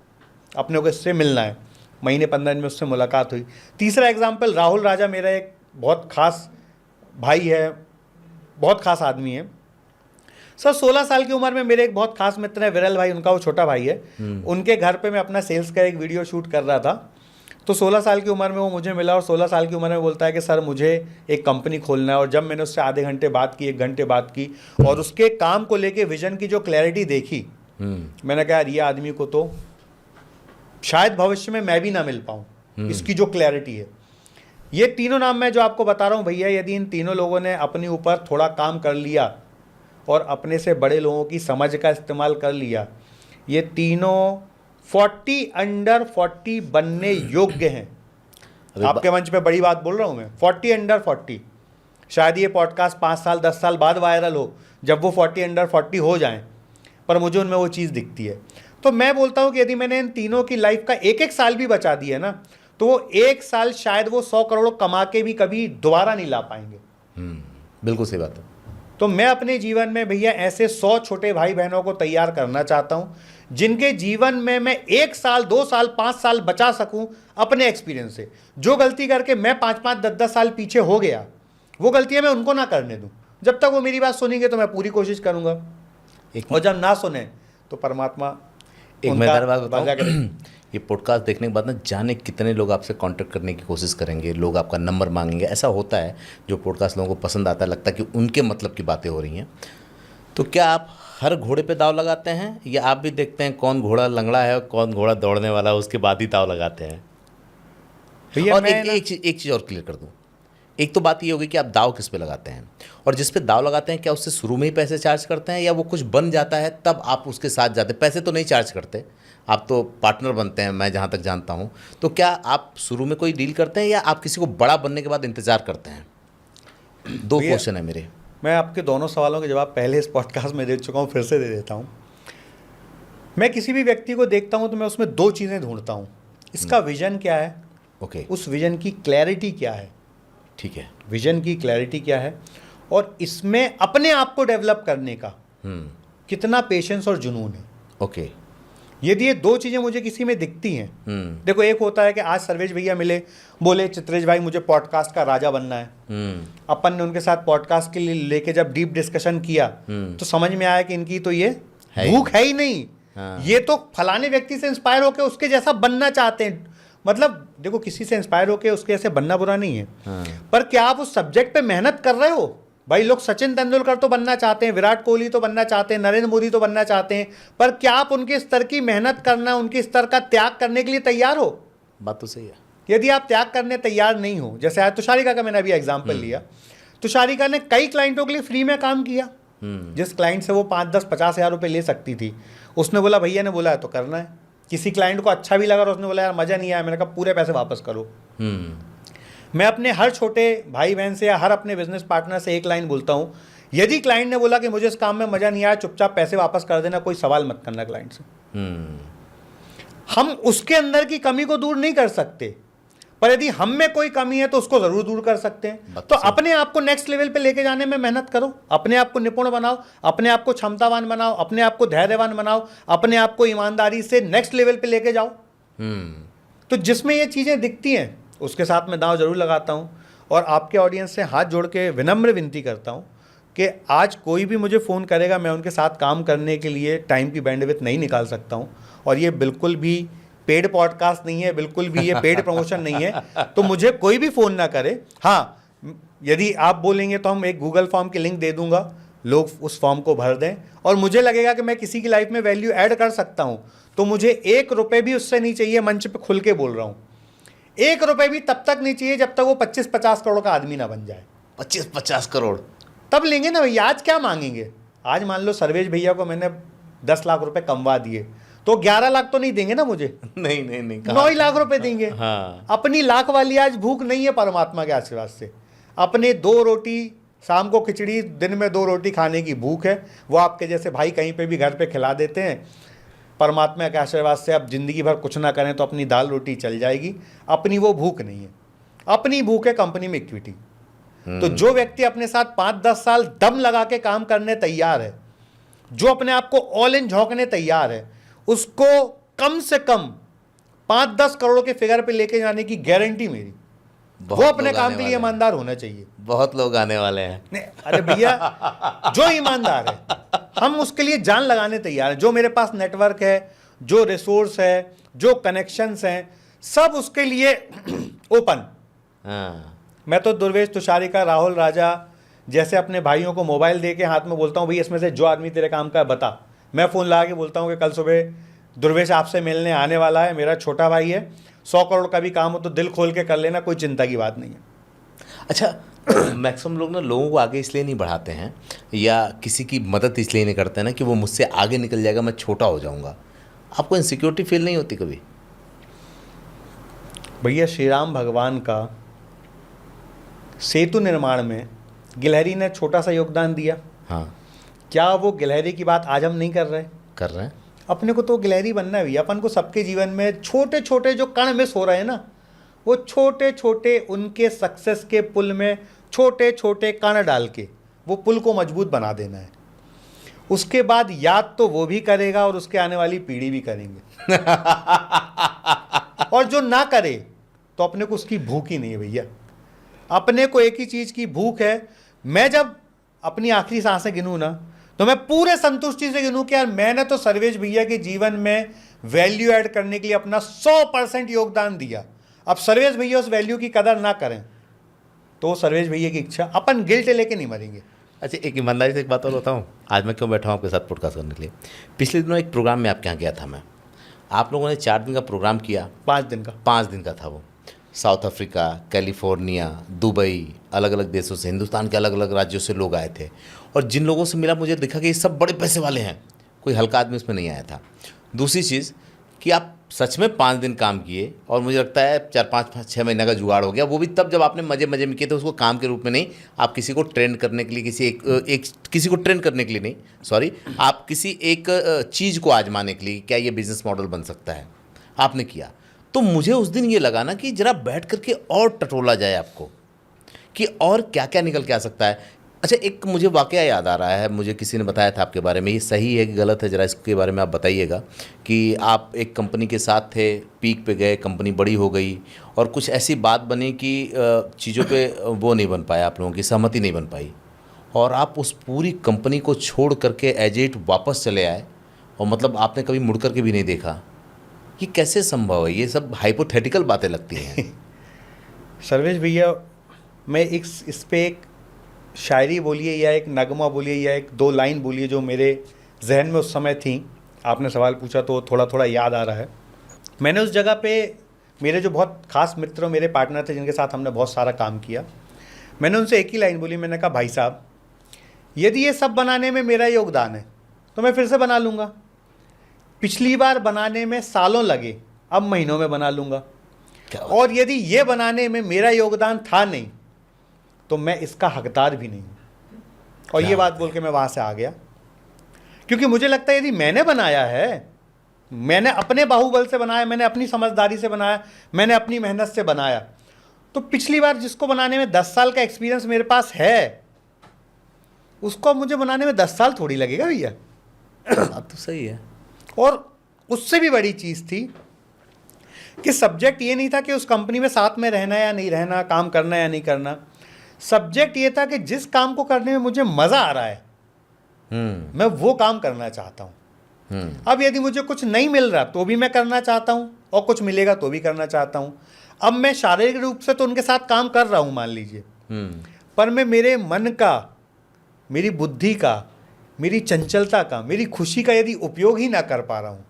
अपने को इससे मिलना है। महीने 15 दिन में उससे मुलाकात हुई। तीसरा एग्जाम्पल, राहुल राजा मेरा एक बहुत ख़ास भाई है, बहुत ख़ास आदमी है सर। 16 साल की उम्र में मेरे एक बहुत खास मित्र है विरल भाई, उनका वो छोटा भाई है, उनके घर पे मैं अपना सेल्स का एक वीडियो शूट कर रहा था। तो 16 साल की उम्र में वो मुझे मिला और 16 साल की उम्र में बोलता है कि सर मुझे एक कंपनी खोलना है। और जब मैंने उससे आधे घंटे बात की, 1 घंटे बात की, और उसके काम को लेके विजन की जो क्लैरिटी देखी, मैंने कहा यार ये आदमी को तो शायद भविष्य में मैं भी ना मिल पाऊँ, इसकी जो क्लैरिटी है। ये तीनों नाम मैं जो आपको बता रहा हूँ भैया, यदि इन तीनों लोगों ने अपने ऊपर थोड़ा काम कर लिया और अपने से बड़े लोगों की समझ का इस्तेमाल कर लिया, ये तीनों 40 अंडर 40 बनने योग्य हैं। आपके मंच पे बड़ी बात बोल रहा हूँ मैं, 40 अंडर 40। शायद ये पॉडकास्ट 5 साल 10 साल बाद वायरल हो, जब वो 40 अंडर 40 हो जाएं, पर मुझे उनमें वो चीज़ दिखती है। तो मैं बोलता हूँ कि यदि मैंने इन तीनों की लाइफ का 1-1 साल भी बचा दिया ना, तो वो 1 साल शायद वो 100 करोड़ कमा के भी कभी दोबारा नहीं ला पाएंगे। बिल्कुल सही बात है। तो मैं अपने जीवन में भैया ऐसे 100 छोटे भाई बहनों को तैयार करना चाहता हूँ, जिनके जीवन में मैं 1 साल 2 साल 5 साल बचा सकूँ अपने एक्सपीरियंस से। जो गलती करके मैं 5-5 10-10 साल पीछे हो गया, वो गलतियाँ मैं उनको ना करने दूँ। जब तक वो मेरी बात सुनेंगे तो मैं पूरी कोशिश करूँगा, और जब ना सुने तो परमात्मा एक मजेदार बात बताऊं, ये पॉडकास्ट देखने के बाद ना जाने कितने लोग आपसे कांटेक्ट करने की कोशिश करेंगे, लोग आपका नंबर मांगेंगे। ऐसा होता है, जो पॉडकास्ट लोगों को पसंद आता है, लगता है कि उनके मतलब की बातें हो रही हैं। तो क्या आप हर घोड़े पे दाव लगाते हैं, या आप भी देखते हैं कौन घोड़ा लंगड़ा है, कौन घोड़ा दौड़ने वाला है, उसके बाद ही दाव लगाते हैं? और एक चीज़ और क्लियर कर दूँ, एक तो बात ये होगी कि आप दाव किस पे लगाते हैं, और जिस पे दाव लगाते हैं क्या उससे शुरू में ही पैसे चार्ज करते हैं, या वो कुछ बन जाता है तब आप उसके साथ जाते हैं? पैसे तो नहीं चार्ज करते, आप तो पार्टनर बनते हैं, मैं जहाँ तक जानता हूँ। तो क्या आप शुरू में कोई डील करते हैं, या आप किसी को बड़ा बनने के बाद इंतज़ार करते हैं? 2 क्वेश्चन है मेरे। मैं आपके दोनों सवालों के जवाब पहले इस पॉडकास्ट में दे चुका हूँ, फिर से दे देता हूँ। मैं किसी भी व्यक्ति को देखता हूँ तो मैं उसमें 2 चीज़ें ढूंढता हूँ, इसका विजन क्या है, ओके, उस विजन की क्लैरिटी क्या है, ठीक है, विजन की क्लैरिटी क्या है, और इसमें अपने आप को डेवलप करने का कितना पेशेंस और जुनून है। ओके, यदि ये 2 चीज़ें मुझे किसी में दिखती हैं, देखो एक होता है कि आज सर्वेश भैया मिले, बोले चित्रेश भाई मुझे पॉडकास्ट का राजा बनना है, अपन ने उनके साथ पॉडकास्ट के लिए लेके जब डीप डिस्कशन किया तो समझ में आया कि इनकी तो ये भूख है ही नहीं, ये तो फलाने व्यक्ति से इंस्पायर होकर उसके जैसा बनना चाहते हैं। मतलब देखो किसी से इंस्पायर होकर उसके जैसे बनना बुरा नहीं है, पर क्या आप उस सब्जेक्ट पे मेहनत कर रहे हो? भाई लोग सचिन तेंदुलकर तो बनना चाहते हैं, विराट कोहली तो बनना चाहते हैं, नरेंद्र मोदी तो बनना चाहते हैं, पर क्या आप उनके स्तर की मेहनत करना, उनके स्तर का त्याग करने के लिए तैयार हो? बात तो सही है। यदि आप त्याग करने तैयार नहीं हो, जैसे आज तुषारिका का मैंने अभी एग्जाम्पल लिया, तुषारिका ने कई क्लाइंटों के लिए फ्री में काम किया। जिस क्लाइंट से वो 5-10-50 हज़ार रुपये ले सकती थी, उसने बोला भैया ने बोला है तो करना है। किसी क्लाइंट को अच्छा भी लगा और उसने बोला यार मज़ा नहीं आया, मैंने कहा पूरे पैसे वापस करो। मैं अपने हर छोटे भाई बहन से या हर अपने बिजनेस पार्टनर से एक लाइन बोलता हूँ, यदि क्लाइंट ने बोला कि मुझे इस काम में मजा नहीं आया, चुपचाप पैसे वापस कर देना, कोई सवाल मत करना क्लाइंट से। हम उसके अंदर की कमी को दूर नहीं कर सकते, पर यदि हम में कोई कमी है तो उसको जरूर दूर कर सकते हैं। तो अपने आप को नेक्स्ट लेवल पे लेके जाने में मेहनत करो, अपने आप को निपुण बनाओ, अपने आप को क्षमतावान बनाओ, अपने आप को धैर्यवान बनाओ, अपने आप को ईमानदारी से नेक्स्ट लेवल पे लेके जाओ। तो जिसमें ये चीज़ें दिखती हैं उसके साथ मैं दांव जरूर लगाता हूँ। और आपके ऑडियंस से हाथ जोड़ के विनम्र विनती करता हूँ कि आज कोई भी मुझे फ़ोन करेगा, मैं उनके साथ काम करने के लिए टाइम की बैंडविड्थ नहीं निकाल सकता हूँ। और ये बिल्कुल भी पेड पॉडकास्ट नहीं है, बिल्कुल भी ये पेड प्रमोशन नहीं है, तो मुझे कोई भी फ़ोन ना करे। हाँ, यदि आप बोलेंगे तो हम एक गूगल फॉर्म की लिंक दे दूंगा, लोग उस फॉर्म को भर दें, और मुझे लगेगा कि मैं किसी की लाइफ में वैल्यू ऐड कर सकता हूँ, तो मुझे 1 रुपये भी उससे नहीं चाहिए। मंच पे खुल के बोल रहा हूँ, 1 रुपये भी तब तक नहीं चाहिए जब तक वो 25-50 करोड़ का आदमी ना बन जाए। 25-50 करोड़ तब लेंगे ना भैया। आज क्या मांगेंगे? आज मान लो सर्वेश भैया को मैंने 10 लाख रुपए कमवा दिए, तो 11 लाख तो नहीं देंगे ना मुझे, नहीं 9 ही लाख रुपए देंगे। हाँ। अपनी लाख वाली आज भूख नहीं है परमात्मा के आशीर्वाद से। अपने 2 रोटी शाम को खिचड़ी, दिन में 2 रोटी खाने की भूख है, वो आपके जैसे भाई कहीं पे भी घर पे खिला देते हैं। परमात्मा के आशीर्वाद से आप जिंदगी भर कुछ ना करें तो अपनी दाल रोटी चल जाएगी। अपनी वो भूख नहीं है, अपनी भूख है कंपनी में इक्विटी। तो जो व्यक्ति अपने साथ 5-10 साल दम लगा के काम करने तैयार है, जो अपने आप को ऑल इन झोंकने तैयार है, उसको कम से कम 5-10 करोड़ के फिगर पे लेके जाने की गारंटी मेरी। वो अपने काम के लिए ईमानदार होना चाहिए। बहुत लोग आने वाले हैं। नहीं, अरे भैया जो ईमानदार है हम उसके लिए जान लगाने तैयार हैं। जो मेरे पास नेटवर्क है, जो रिसोर्स है, जो कनेक्शंस हैं, सब उसके लिए ओपन। हाँ। मैं तो दुर्वेश तुषारिका, राहुल राजा जैसे अपने भाइयों को मोबाइल दे के हाथ में बोलता हूँ, भैया इसमें से जो आदमी तेरे काम का बता। मैं फ़ोन लगा के बोलता हूँ कि कल सुबह दुर्वेश आपसे मिलने आने वाला है, मेरा छोटा भाई है, 100 करोड़ का भी काम हो तो दिल खोल के कर लेना, कोई चिंता की बात नहीं है। अच्छा, मैक्सिमम लोग ना लोगों को आगे इसलिए नहीं बढ़ाते हैं या किसी की मदद इसलिए नहीं करते हैं ना कि वो मुझसे आगे निकल जाएगा, मैं छोटा हो जाऊंगा। आपको इनसिक्योरिटी फील नहीं होती कभी? भैया श्री राम भगवान का सेतु निर्माण में गिलहरी ने छोटा सा योगदान दिया। हाँ। क्या वो गिलहरी की बात आज हम नहीं कर रहे? कर रहे हैं। अपने को तो गिलहरी बनना है भैया। अपन को सबके जीवन में छोटे छोटे जो कण मिस हो रहे हैं ना, वो छोटे छोटे उनके सक्सेस के पुल में छोटे छोटे कण डाल के वो पुल को मजबूत बना देना है। उसके बाद याद तो वो भी करेगा और उसके आने वाली पीढ़ी भी करेंगे। और जो ना करे तो अपने को उसकी भूख ही नहीं है भैया। अपने को एक ही चीज़ की भूख है। मैं जब अपनी आखिरी सांसें गिनूँ ना, तो मैं पूरे संतुष्टि से गिनूँ कि यार मैंने तो सर्वेश भैया के जीवन में वैल्यू ऐड करने के लिए अपना 100% योगदान दिया। अब सर्वेश भैया उस वैल्यू की कदर ना करें तो सर्वेश भैया की इच्छा, अपन गिल्ट लेके नहीं मरेंगे। अच्छा, एक ईमानदारी से एक बात और बताऊँ, आज मैं क्यों बैठा हूँ आपके साथ पॉडकास्ट करने के लिए। पिछले दिनों एक प्रोग्राम में आपके यहाँ गया था मैं। आप लोगों ने 4 दिन का प्रोग्राम किया। 5 दिन का। 5 दिन का था वो। साउथ अफ्रीका, कैलिफोर्निया, दुबई, अलग अलग देशों से, हिंदुस्तान के अलग अलग राज्यों से लोग आए थे। और जिन लोगों से मिला मुझे दिखा कि ये सब बड़े पैसे वाले हैं, कोई हल्का आदमी उसमें नहीं आया था। दूसरी चीज़ कि आप सच में 5 दिन काम किए और मुझे लगता है 4-5-6 महीने का जुगाड़ हो गया। वो भी तब जब आपने मज़े मज़े में किए थे, उसको काम के रूप में नहीं। आप किसी को ट्रेंड करने के लिए, किसी को ट्रेंड करने के लिए नहीं, सॉरी, आप किसी एक चीज़ को आजमाने के लिए, क्या ये बिजनेस मॉडल बन सकता है, आपने किया। तो मुझे उस दिन ये लगा ना कि जरा बैठ करके और टटोला जाए आपको कि और क्या क्या निकल के आ सकता है। अच्छा, एक मुझे वाकया याद आ रहा है, मुझे किसी ने बताया था आपके बारे में, ये सही है कि गलत है, ज़रा इसके बारे में आप बताइएगा। कि आप एक कंपनी के साथ थे, पीक पे गए, कंपनी बड़ी हो गई और कुछ ऐसी बात बनी कि चीज़ों पे वो नहीं बन पाया, आप लोगों की सहमति नहीं बन पाई और आप उस पूरी कंपनी को छोड़ करके एज इट वापस चले आए और मतलब आपने कभी मुड़ करके भी नहीं देखा। ये कैसे संभव है? ये सब हाइपोथेटिकल बातें लगती हैं। सर्वेश भैया, मैं इस पे एक शायरी बोलिए या एक नगमा बोलिए या एक 2 लाइन बोलिए जो मेरे जहन में उस समय थी। आपने सवाल पूछा तो थोड़ा थोड़ा याद आ रहा है। मैंने उस जगह पे मेरे जो बहुत खास मित्र और मेरे पार्टनर थे जिनके साथ हमने बहुत सारा काम किया, मैंने उनसे एक ही लाइन बोली। मैंने कहा, भाई साहब, यदि ये सब बनाने में मेरा योगदान है तो मैं फिर से बना लूँगा। पिछली बार बनाने में सालों लगे, अब महीनों में बना लूँगा। और यदि ये बनाने में मेरा योगदान था नहीं तो मैं इसका हकदार भी नहीं हूँ। और ये बात बोल के मैं वहाँ से आ गया, क्योंकि मुझे लगता है यदि मैंने बनाया है, मैंने अपने बाहुबल से बनाया, मैंने अपनी समझदारी से बनाया, मैंने अपनी मेहनत से बनाया, तो पिछली बार जिसको बनाने में 10 साल का एक्सपीरियंस मेरे पास है, उसको मुझे बनाने में 10 साल थोड़ी लगेगा भैया। अब तो सही है। और उससे भी बड़ी चीज़ थी कि सब्जेक्ट ये नहीं था कि उस कंपनी में साथ में रहना या नहीं रहना, काम करना या नहीं करना। सब्जेक्ट ये था कि जिस काम को करने में मुझे मज़ा आ रहा है, मैं वो काम करना चाहता हूँ। अब यदि मुझे कुछ नहीं मिल रहा तो भी मैं करना चाहता हूँ, और कुछ मिलेगा तो भी करना चाहता हूँ। अब मैं शारीरिक रूप से तो उनके साथ काम कर रहा हूँ मान लीजिए, पर मैं मेरे मन का, मेरी बुद्धि का, मेरी चंचलता का, मेरी खुशी का यदि उपयोग ही ना कर पा रहा हूँ,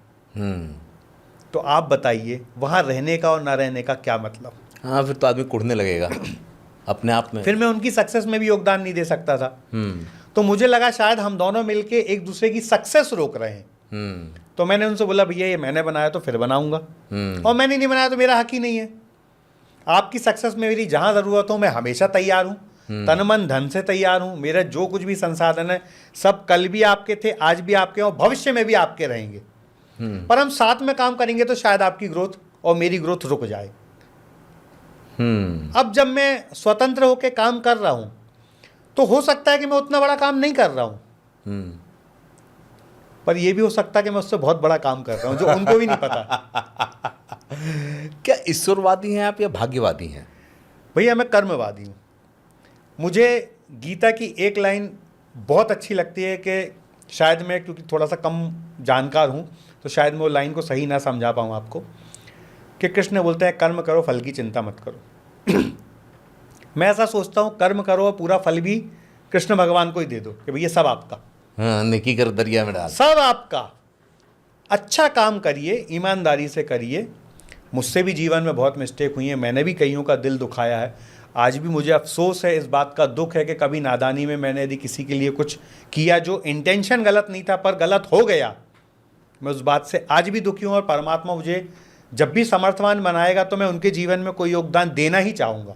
तो आप बताइए वहाँ रहने का और ना रहने का क्या मतलब। हाँ, फिर तो आदमी कुढ़ने लगेगा अपने आप में। फिर मैं उनकी सक्सेस में भी योगदान नहीं दे सकता था। तो मुझे लगा शायद हम दोनों मिलके एक दूसरे की सक्सेस रोक रहे हैं। तो मैंने उनसे बोला भैया ये मैंने बनाया तो फिर बनाऊंगा, और मैंने नहीं बनाया तो मेरा हक ही नहीं है। आपकी सक्सेस में मेरी जहाँ ज़रूरत हो मैं हमेशा तैयार हूँ, तन मन धन से तैयार हूँ। मेरा जो कुछ भी संसाधन है सब कल भी आपके थे, आज भी आपके और भविष्य में भी आपके रहेंगे। पर हम साथ में काम करेंगे तो शायद आपकी ग्रोथ और मेरी ग्रोथ रुक जाए। अब जब मैं स्वतंत्र होकर काम कर रहा हूँ तो हो सकता है कि मैं उतना बड़ा काम नहीं कर रहा हूँ, पर यह भी हो सकता है कि मैं उससे बहुत बड़ा काम कर रहा हूँ जो उनको भी नहीं पता। क्या ईश्वरवादी हैं आप या भाग्यवादी हैं? भैया मैं कर्मवादी हूँ। मुझे गीता की एक लाइन बहुत अच्छी लगती है कि शायद मैं क्योंकि थोड़ा सा कम जानकार हूँ तो शायद मैं वो लाइन को सही ना समझा पाऊँ आपको, कि कृष्ण बोलते हैं कर्म करो फल की चिंता मत करो। मैं ऐसा सोचता हूँ कर्म करो और पूरा फल भी कृष्ण भगवान को ही दे दो कि भैया सब आपका। हाँ, नेकी कर दरिया में डाल, सब आपका। अच्छा काम करिए, ईमानदारी से करिए। मुझसे भी जीवन में बहुत मिस्टेक हुई है, मैंने भी कईयों का दिल दुखाया है। आज भी मुझे अफसोस है, इस बात का दुख है कि कभी नादानी में मैंने यदि किसी के लिए कुछ किया जो इंटेंशन गलत नहीं था पर गलत हो गया, मैं उस बात से आज भी दुखी हूँ। और परमात्मा मुझे जब भी समर्थवान बनाएगा तो मैं उनके जीवन में कोई योगदान देना ही चाहूँगा।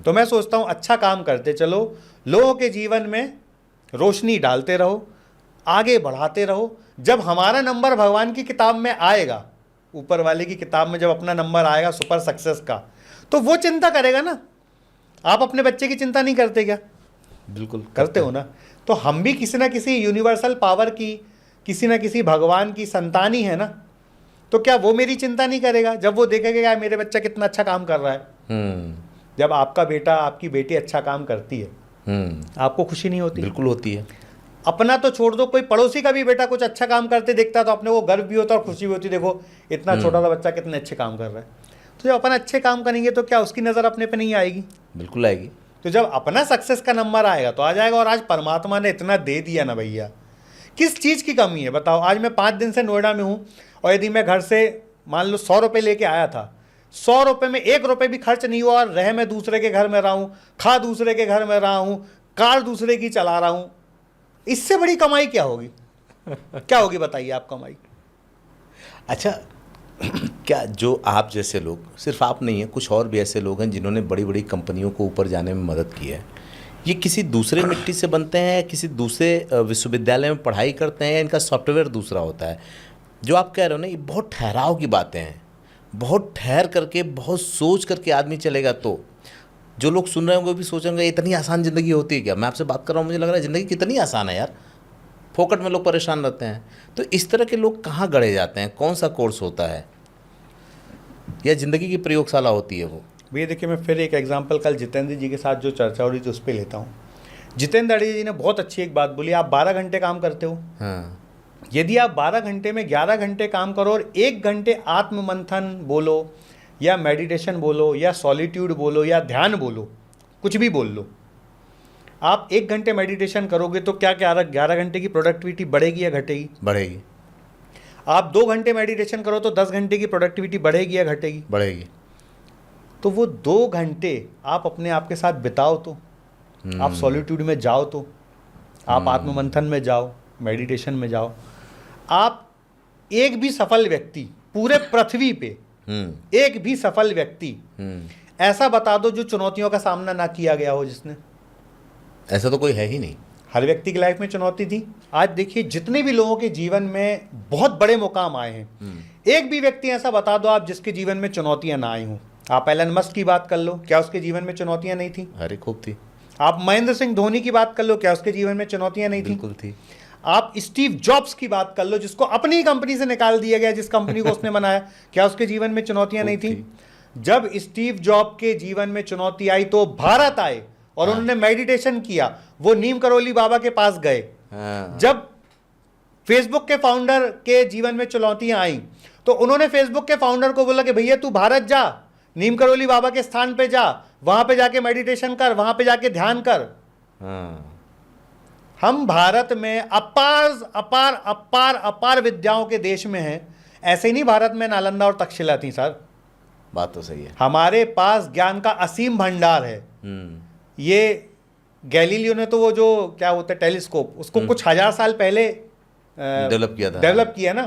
तो मैं सोचता हूँ अच्छा काम करते चलो, लोगों के जीवन में रोशनी डालते रहो, आगे बढ़ाते रहो। जब हमारा नंबर भगवान की किताब में आएगा, ऊपर वाले की किताब में जब अपना नंबर आएगा सुपर सक्सेस का, तो वो चिंता करेगा ना। आप अपने बच्चे की चिंता नहीं करते क्या? बिल्कुल करते हो ना। तो हम भी किसी ना किसी यूनिवर्सल पावर की, किसी ना किसी भगवान की संतान ही है ना। तो क्या वो मेरी चिंता नहीं करेगा जब वो देखेगा यार मेरे बच्चा कितना अच्छा काम कर रहा है? जब आपका बेटा आपकी बेटी अच्छा काम करती है आपको खुशी नहीं होती? बिल्कुल होती है। अपना तो छोड़ दो, कोई पड़ोसी का भी बेटा कुछ अच्छा काम करते देखता तो अपने को गर्व भी होता और खुशी भी होती, देखो इतना छोटा सा बच्चा कितने अच्छे काम कर रहा है। तो जब अपन अच्छे काम करेंगे तो क्या उसकी नज़र अपने पे नहीं आएगी? बिल्कुल आएगी। तो जब अपना सक्सेस का नंबर आएगा तो आ जाएगा। और आज परमात्मा ने इतना दे दिया ना भैया, किस चीज़ की कमी है बताओ? आज मैं 5 दिन से नोएडा में हूँ और यदि मैं घर से मान लो 100 रुपये लेके आया था, 100 रुपये में 1 रुपये भी खर्च नहीं हुआ और रह मैं दूसरे के घर में रहा हूँ, खा दूसरे के घर में रहा हूँ, कार दूसरे की चला रहा हूँ, इससे बड़ी कमाई क्या होगी? क्या होगी बताइए आप कमाई? अच्छा, क्या जो आप जैसे लोग, सिर्फ आप नहीं हैं, कुछ और भी ऐसे लोग हैं जिन्होंने बड़ी बड़ी कंपनियों को ऊपर जाने में मदद की है, ये किसी दूसरे मिट्टी से बनते हैं या किसी दूसरे विश्वविद्यालय में पढ़ाई करते हैं या इनका सॉफ्टवेयर दूसरा होता है? जो आप कह रहे हो ना, ये बहुत ठहराव की बातें हैं। बहुत ठहर करके, बहुत सोच करके आदमी चलेगा तो जो लोग सुन रहे होंगे भी सोचेंगे इतनी आसान ज़िंदगी होती है क्या? मैं आपसे बात कर रहा हूँ, मुझे लग रहा है ज़िंदगी कितनी आसान है यार, फोकट में लोग परेशान रहते हैं। तो इस तरह के लोग कहाँ गढ़े जाते हैं? कौन सा कोर्स होता है या ज़िंदगी की प्रयोगशाला होती है वो? भैया देखिए, मैं फिर एक एग्जांपल कल जितेंद्र जी के साथ जो चर्चा हो रही थी उस पर लेता हूँ। जितेंद्र जी ने बहुत अच्छी एक बात बोली, आप 12 घंटे काम करते हो। हाँ, यदि आप 12 घंटे में 11 घंटे काम करो और 1 घंटे आत्ममंथन बोलो या मेडिटेशन बोलो या सॉलिट्यूड बोलो या ध्यान बोलो, कुछ भी बोल लो, आप 1 घंटे मेडिटेशन करोगे तो क्या 11 घंटे की प्रोडक्टिविटी बढ़ेगी या घटेगी? बढ़ेगी। आप 2 घंटे मेडिटेशन करो तो 10 घंटे की प्रोडक्टिविटी बढ़ेगी या घटेगी? बढ़ेगी। तो वो 2 घंटे आप अपने आप के साथ बिताओ, तो आप सॉलिट्यूड में जाओ, तो आप आत्ममंथन में जाओ, मेडिटेशन में जाओ। आप एक भी सफल व्यक्ति पूरे पृथ्वी पे, एक भी सफल व्यक्ति ऐसा बता दो जो चुनौतियों का सामना ना किया गया हो जिसने। ऐसा तो कोई है ही नहीं। हर व्यक्ति की लाइफ में चुनौती थी। आज देखिए जितने भी लोगों के जीवन में बहुत बड़े मुकाम आए हैं, एक भी व्यक्ति ऐसा बता दो आप जिसके जीवन में चुनौतियां ना आई हों। आप एलन मस्क की बात कर लो, क्या उसके जीवन में चुनौतियां नहीं थी? अरे खूब थी। आप महेंद्र सिंह धोनी की बात कर लो, क्या उसके जीवन में चुनौतियां नहीं थी? बिल्कुल थी। आप स्टीव जॉब्स की बात कर लो, जिसको अपनी ही कंपनी से निकाल दिया गया, जिस कंपनी को उसने बनाया, क्या उसके जीवन में चुनौतियां नहीं थी? जब स्टीव जॉब के जीवन में चुनौती आई तो भारत आए और उन्होंने मेडिटेशन किया, वो नीम करोली बाबा के पास गए। जब फेसबुक के फाउंडर के जीवन में चुनौतियां आई तो उन्होंने फेसबुक के फाउंडर को बोला कि भैया तू भारत जा, नीम करोली बाबा के स्थान पे जा, वहां पे जाके मेडिटेशन कर, वहां पे जाके ध्यान कर। हम भारत में अपार अपार अपार अपार विद्याओं के देश में हैं। ऐसे ही नहीं भारत में नालंदा और तक्षशिला थी सर। बात तो सही है। हमारे पास ज्ञान का असीम भंडार है। ये गैलीलियो ने तो वो जो क्या होता है टेलीस्कोप, उसको कुछ हजार साल पहले डेवलप किया ना।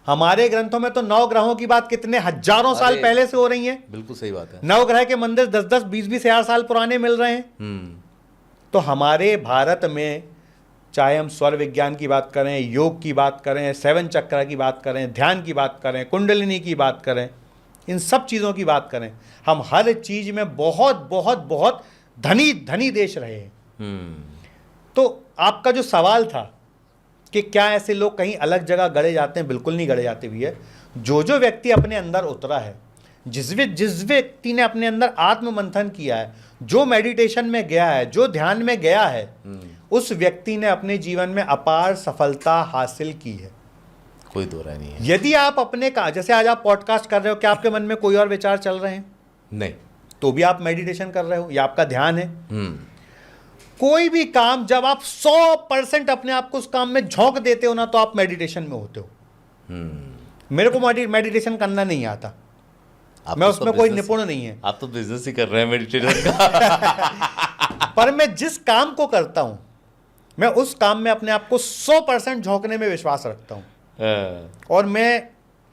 हमारे ग्रंथों में तो 9 ग्रहों की बात कितने हजारों साल पहले से हो रही है। बिल्कुल सही बात है। 9 ग्रह के मंदिर 10-10 20-20 हजार साल पुराने मिल रहे हैं। तो हमारे भारत में चाहे हम स्वर विज्ञान की बात करें, योग की बात करें, 7 चक्र की बात करें, ध्यान की बात करें, कुंडलिनी की बात करें, इन सब चीज़ों की बात करें, हम हर चीज़ में बहुत बहुत बहुत धनी देश रहे हैं। तो आपका जो सवाल था कि क्या ऐसे लोग कहीं अलग जगह गड़े जाते हैं, बिल्कुल नहीं गड़े जाते भैया। जो व्यक्ति अपने अंदर उतरा है, जिस व्यक्ति ने अपने अंदर आत्म मंथन किया है, जो मेडिटेशन में गया है, जो ध्यान में गया है, उस व्यक्ति ने अपने जीवन में अपार सफलता हासिल की है। कोई दो राय नहीं है। यदि आप अपने का, जैसे आज आप पॉडकास्ट कर रहे हो, क्या आपके मन में कोई और विचार चल रहे हैं? नहीं। तो भी आप मेडिटेशन कर रहे हो, या आपका ध्यान है। कोई भी काम जब आप 100% अपने आप को उस काम में झोंक देते हो ना, तो आप मेडिटेशन में होते हो। मेरे को मेडिटेशन करना नहीं आता, मैं उसमें कोई निपुण नहीं है। आप तो बिजनेस ही कर रहे हैं मेडिटेशन का। पर मैं जिस काम को करता हूं, मैं उस काम में अपने आप को 100% झोंकने में विश्वास रखता हूं। और मैं,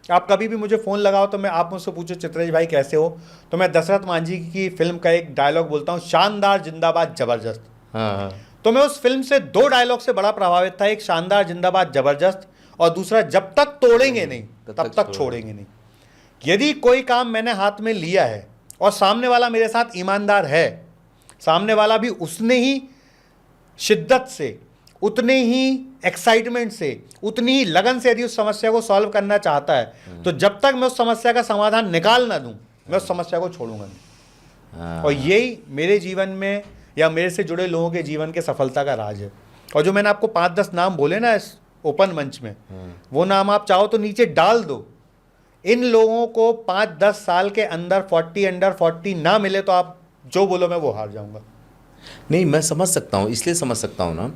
आप कभी भी मुझे फ़ोन लगाओ तो मैं, आप मुझसे पूछो चित्रेश भाई कैसे हो, तो मैं दशरथ मांझी की फिल्म का एक डायलॉग बोलता हूँ, शानदार जिंदाबाद जबरदस्त। तो मैं उस फिल्म से 2 डायलॉग से बड़ा प्रभावित था, एक शानदार जिंदाबाद जबरदस्त, और दूसरा जब तक तोड़ेंगे नहीं तब तक छोड़ेंगे नहीं। यदि कोई काम मैंने हाथ में लिया है और सामने वाला मेरे साथ ईमानदार है, सामने वाला भी उसने ही शिद्दत से, उतने ही एक्साइटमेंट से, उतनी ही लगन से यदि उस समस्या को सॉल्व करना चाहता है, तो जब तक मैं उस समस्या का समाधान निकाल ना दूं, मैं उस समस्या को छोड़ूंगा नहीं। और यही मेरे जीवन में या मेरे से जुड़े लोगों के जीवन के सफलता का राज है। और जो मैंने आपको 5-10 नाम बोले ना इस ओपन मंच में, वो नाम आप चाहो तो नीचे डाल दो। इन लोगों को 5-10 साल के अंदर 40 अंडर 40 ना मिले तो आप जो बोलो मैं वो हार जाऊंगा। नहीं, मैं समझ सकता हूँ, इसलिए समझ सकता हूँ ना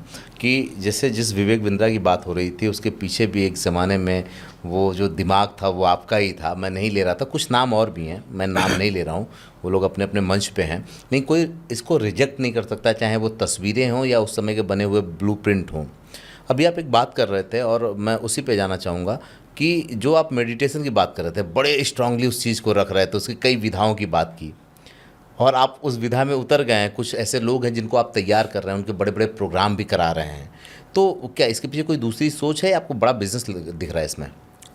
कि जैसे जिस विवेक बिंद्रा की बात हो रही थी, उसके पीछे भी एक ज़माने में वो जो दिमाग था वो आपका ही था। मैं नहीं ले रहा था, कुछ नाम और भी हैं, मैं नाम नहीं ले रहा हूँ, वो लोग अपने अपने मंच पे हैं। नहीं, कोई इसको रिजेक्ट नहीं कर सकता, चाहे वो तस्वीरें हों या उस समय के बने हुए ब्लूप्रिंट हों। अभी आप एक बात कर रहे थे और मैं उसी पे जाना चाहूँगा कि जो आप मेडिटेशन की बात कर रहे थे, बड़े स्ट्रांगली उस चीज़ को रख रहे थे, उसकी कई विधाओं की बात की, और आप उस विधा में उतर गए हैं। कुछ ऐसे लोग हैं जिनको आप तैयार कर रहे हैं, उनके बड़े बड़े प्रोग्राम भी करा रहे हैं। तो क्या इसके पीछे कोई दूसरी सोच है या आपको बड़ा बिजनेस दिख रहा है इसमें?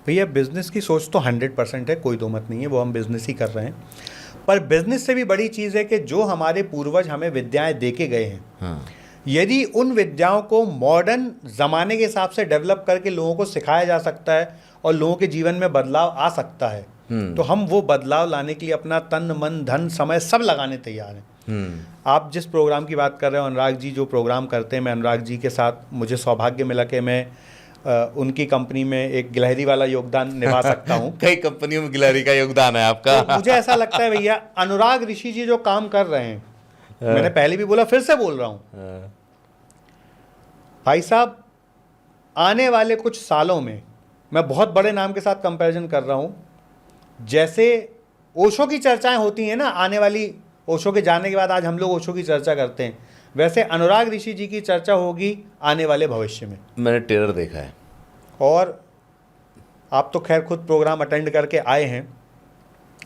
भैया बिज़नेस की सोच तो 100% है, कोई दो मत नहीं है, वो हम बिज़नेस ही कर रहे हैं। पर बिज़नेस से भी बड़ी चीज़ है कि जो हमारे पूर्वज हमें विद्याएं दे के गए हैं, यदि उन विद्याओं को मॉडर्न ज़माने के हिसाब से डेवलप करके लोगों को सिखाया जा सकता है और लोगों के जीवन में बदलाव आ सकता है, तो हम वो बदलाव लाने के लिए अपना तन मन धन समय सब लगाने तैयार हैं। आप जिस प्रोग्राम की बात कर रहे हो, अनुराग जी जो प्रोग्राम करते हैं, मैं अनुराग जी के साथ मुझे सौभाग्य मिला कि मैं उनकी कंपनी में एक गिलहरी वाला योगदान निभा सकता हूँ। कई कंपनियों में गिलहरी का योगदान है आपका। तो मुझे ऐसा लगता है भैया, अनुराग ऋषि जी जो काम कर रहे हैं, मैंने पहले भी बोला, फिर से बोल रहा हूँ भाई साहब, आने वाले कुछ सालों में, मैं बहुत बड़े नाम के साथ कंपैरिजन कर रहा हूँ, जैसे ओशो की चर्चाएं होती हैं ना, आने वाली ओशो के जाने के बाद आज हम लोग ओशो की चर्चा करते हैं, वैसे अनुराग ऋषि जी की चर्चा होगी आने वाले भविष्य में। मैंने ट्रेलर देखा है। और आप तो खैर खुद प्रोग्राम अटेंड करके आए हैं,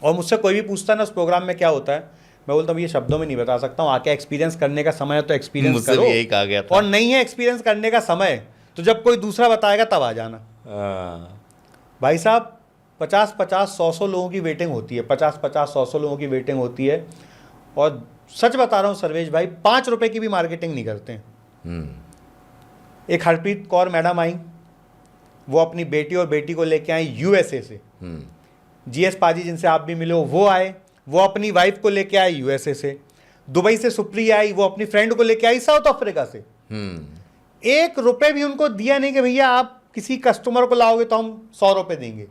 और मुझसे कोई भी पूछता ना उस प्रोग्राम में क्या होता है, मैं बोलता हूँ ये शब्दों में नहीं बता सकता हूँ, आके एक्सपीरियंस करने का समय है तो एक्सपीरियंस मुझसे करो, भी यही कहा गया था। और नहीं है एक्सपीरियंस करने का समय तो जब कोई दूसरा बताएगा तब आ जाना। भाई साहब 50-50, 100-100 लोगों की वेटिंग होती है, 50-50, 100-100 लोगों की वेटिंग होती है, और सच बता रहा हूँ सर्वेश भाई, 5 रुपए की भी मार्केटिंग नहीं करते हैं। एक हरप्रीत कौर मैडम आई, वो अपनी बेटी और बेटी को लेके आई यूएसए से। जीएस पाजी जिनसे आप भी मिले हो वो आए, वो अपनी वाइफ को लेके आए यूएसए से। दुबई से सुप्रिया आई, वो अपनी फ्रेंड को लेके आई साउथ अफ्रीका से। 1 रुपए भी उनको दिया नहीं कि भैया आप किसी कस्टमर को लाओगे तो हम 100 रुपए देंगे।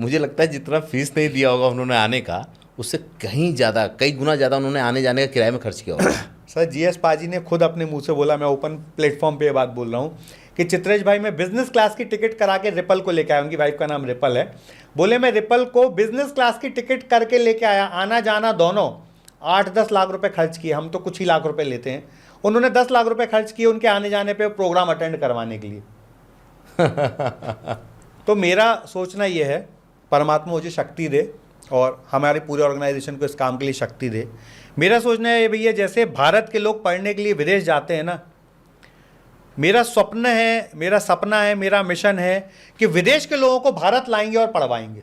मुझे लगता है जितना फीस नहीं दिया होगा उन्होंने आने का, उससे कहीं ज़्यादा, कई गुना ज़्यादा उन्होंने आने जाने का किराए में खर्च किया होगा। सर जीएस पाजी ने खुद अपने मुंह से बोला, मैं ओपन प्लेटफॉर्म पे ये बात बोल रहा हूँ कि चित्रेश भाई मैं बिजनेस क्लास की टिकट करा के रिपल को लेके आया, उनकी वाइफ का नाम रिपल है, बोले मैं रिपल को बिजनेस क्लास की टिकट करके लेके आया, आना जाना दोनों 8-10 लाख रुपए खर्च किए, हम तो कुछ ही लाख रुपए लेते हैं, उन्होंने 10 लाख रुपए खर्च किए उनके आने जाने पे प्रोग्राम अटेंड करवाने के लिए। तो मेरा सोचना ये है, परमात्मा मुझे शक्ति दे और हमारे पूरे ऑर्गेनाइजेशन को इस काम के लिए शक्ति दे। मेरा सोचना है भैया, जैसे भारत के लोग पढ़ने के लिए विदेश जाते हैं ना, मेरा स्वप्न है, मेरा सपना है, मेरा मिशन है कि विदेश के लोगों को भारत लाएंगे और पढ़वाएंगे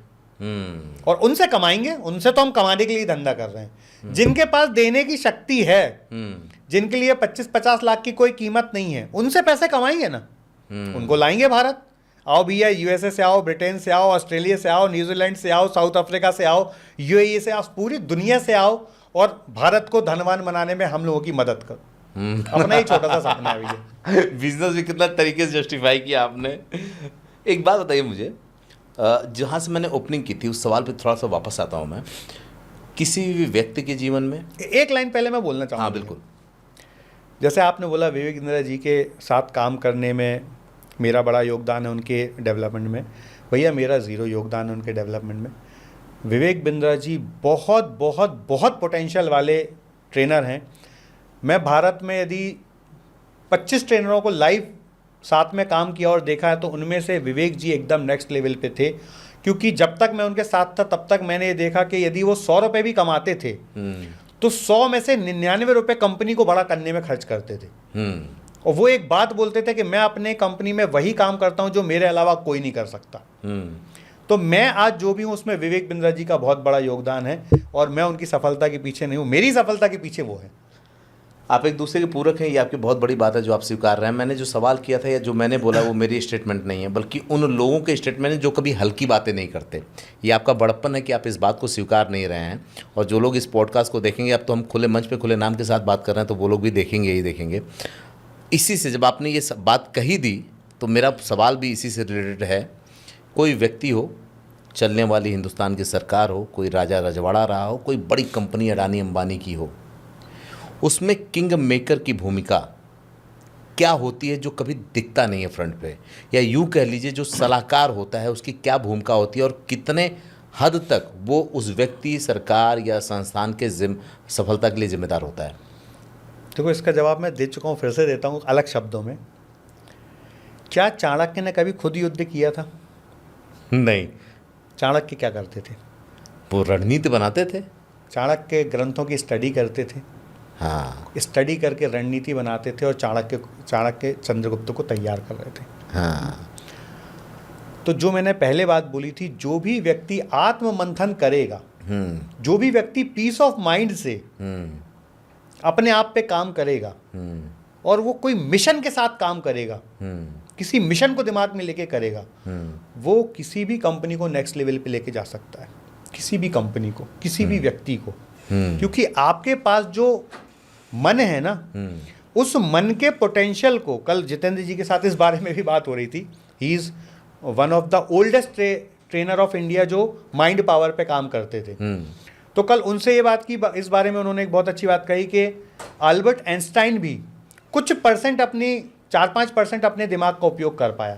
और उनसे कमाएंगे। उनसे तो हम कमाने के लिए धंधा कर रहे हैं। जिनके पास देने की शक्ति है, जिनके लिए 25-50 लाख की कोई कीमत नहीं है, उनसे पैसे कमाएंगे ना, उनको लाएंगे भारत। आओ भैया, यूएसए से आओ, ब्रिटेन से आओ, ऑस्ट्रेलिया से आओ, न्यूजीलैंड से आओ, साउथ अफ्रीका से आओ, यूएई से आओ, पूरी दुनिया से आओ और भारत को धनवान बनाने में हम लोगों की मदद करो। अपना ही छोटा सा सपना है भैया। बिजनेस भी कितना तरीके से जस्टिफाई किया आपने। एक बात बताइए मुझे, जहाँ से मैंने ओपनिंग की थी उस सवाल पे थोड़ा सा वापस आता हूँ मैं। किसी भी व्यक्ति के जीवन में एक लाइन पहले मैं बोलना चाहूँगा। हाँ बिल्कुल। जैसे आपने बोला विवेक बिंद्रा जी के साथ काम करने में मेरा बड़ा योगदान है उनके डेवलपमेंट में, भैया मेरा ज़ीरो योगदान है उनके डेवलपमेंट में। विवेक बिंद्रा जी बहुत बहुत बहुत पोटेंशियल वाले ट्रेनर हैं। मैं भारत में यदि 25 ट्रेनरों को लाइव साथ में काम किया और देखा है तो उनमें से विवेक जी एकदम नेक्स्ट लेवल पे थे, क्योंकि जब तक मैं उनके साथ था तब तक मैंने ये देखा कि यदि वो 100 रुपये भी कमाते थे तो 100 में से 99 रुपये कंपनी को बड़ा करने में खर्च करते थे। और वो एक बात बोलते थे कि मैं अपने कंपनी में वही काम करता हूँ जो मेरे अलावा कोई नहीं कर सकता। तो मैं आज जो भी हूँ उसमें विवेक बिंद्रा जी का बहुत बड़ा योगदान है और मैं उनकी सफलता के पीछे नहीं हूँ, मेरी सफलता के पीछे वो है। आप एक दूसरे के पूरक हैं, ये आपकी बहुत बड़ी बात है जो आप स्वीकार रहे हैं। मैंने जो सवाल किया था या जो मैंने बोला वो मेरी स्टेटमेंट नहीं है, बल्कि उन लोगों के स्टेटमेंट है जो कभी हल्की बातें नहीं करते। ये आपका बड़प्पन है कि आप इस बात को स्वीकार नहीं रहे हैं। और जो लोग इस पॉडकास्ट को देखेंगे, अब तो हम खुले मंच पे खुले नाम के साथ बात कर रहे हैं, तो वो लोग भी देखेंगे ही देखेंगे। इसी से जब आपने ये बात कही दी तो मेरा सवाल भी इसी से रिलेटेड है। कोई व्यक्ति हो, चलने वाली हिंदुस्तान की सरकार हो, कोई राजा रजवाड़ा रहा हो, कोई बड़ी कंपनी अडानी अंबानी की हो, उसमें किंग मेकर की भूमिका क्या होती है जो कभी दिखता नहीं है फ्रंट पे, या यूँ कह लीजिए जो सलाहकार होता है उसकी क्या भूमिका होती है और कितने हद तक वो उस व्यक्ति, सरकार या संस्थान के सफलता के लिए जिम्मेदार होता है? देखो इसका जवाब मैं दे चुका हूँ, फिर से देता हूँ अलग शब्दों में। क्या चाणक्य ने कभी खुद युद्ध किया था? नहीं। चाणक्य क्या करते थे? वो रणनीति बनाते थे। चाणक्य ग्रंथों की स्टडी करते थे। हाँ। स्टडी करके रणनीति बनाते थे और चाणक्य चंद्रगुप्त को तैयार कर रहे थे। हाँ। तो जो मैंने पहले बात बोली थी, जो भी व्यक्ति आत्म मंथन करेगा, जो भी व्यक्ति पीस ऑफ माइंड से अपने आप पे काम करेगा और वो कोई मिशन के साथ काम करेगा, किसी मिशन को दिमाग में लेके करेगा, वो किसी भी कंपनी को नेक्स्ट लेवल पे लेके जा सकता है। किसी भी कंपनी को, किसी भी व्यक्ति को, क्योंकि आपके पास जो मन है ना, उस मन के पोटेंशियल को, कल जितेंद्र जी के साथ इस बारे में भी बात हो रही थी, he is one of the oldest trainer of India जो माइंड पावर पे काम करते थे। तो कल उनसे ये बात की, इस बारे में उन्होंने एक बहुत अच्छी बात कही कि अल्बर्ट आइंस्टाइन भी कुछ परसेंट अपनी 4-5% अपने दिमाग का उपयोग कर पाया।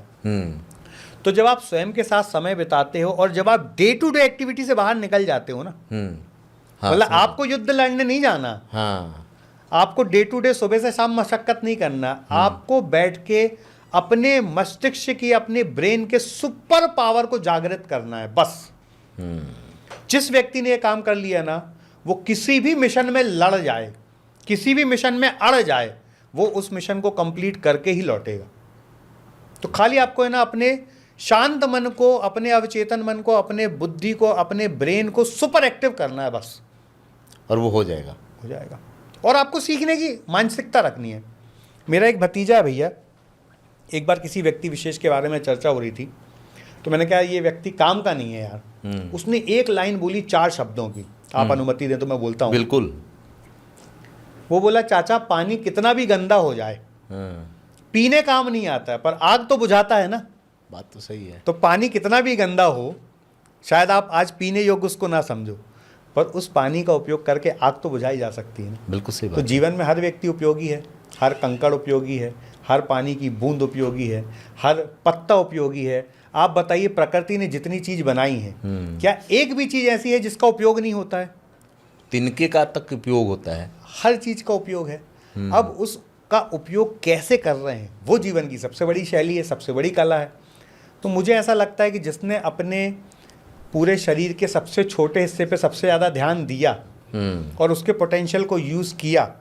तो जब आप स्वयं के साथ समय बिताते हो और जब आप डे टू डे एक्टिविटी से बाहर निकल जाते हो ना, मतलब आपको युद्ध लड़ने नहीं जाना, आपको डे टू डे सुबह से शाम मशक्कत नहीं करना, आपको बैठ के अपने मस्तिष्क की, अपने ब्रेन के सुपर पावर को जागृत करना है बस। जिस व्यक्ति ने ये काम कर लिया ना, वो किसी भी मिशन में लड़ जाए, किसी भी मिशन में अड़ जाए, वो उस मिशन को कंप्लीट करके ही लौटेगा। तो खाली आपको है ना अपने शांत मन को, अपने अवचेतन मन को, अपने बुद्धि को, अपने ब्रेन को सुपर एक्टिव करना है बस, और वो हो जाएगा। हो जाएगा। और आपको सीखने की मानसिकता रखनी है। मेरा एक भतीजा है भैया, एक बार किसी व्यक्ति विशेष के बारे में चर्चा हो रही थी, तो मैंने कहा ये व्यक्ति काम का नहीं है यार। उसने एक लाइन बोली 4 शब्दों की, आप अनुमति दें तो मैं बोलता हूँ। बिल्कुल। वो बोला, चाचा पानी कितना भी गंदा हो जाए पीने काम नहीं आता है, पर आग तो बुझाता है ना। बात तो सही है। तो पानी कितना भी गंदा हो, शायद आप आज पीने योग्य उसको ना समझो, पर उस पानी का उपयोग करके आग तो बुझाई जा सकती है ना। बिल्कुल सही तो बात। जीवन में हर व्यक्ति उपयोगी है, हर कंकड़ उपयोगी है, हर पानी की बूंद उपयोगी है, हर पत्ता उपयोगी है। आप बताइए, प्रकृति ने जितनी चीज बनाई है, क्या एक भी चीज ऐसी है जिसका उपयोग नहीं होता है? तिनके का तक उपयोग होता है। हर चीज का उपयोग है। अब उसका उपयोग कैसे कर रहे हैं, वो जीवन की सबसे बड़ी शैली है, सबसे बड़ी कला है। तो मुझे ऐसा लगता है कि जिसने अपने पूरे शरीर के सबसे छोटे हिस्से पे सबसे ज़्यादा ध्यान दिया और उसके पोटेंशियल को यूज़ किया,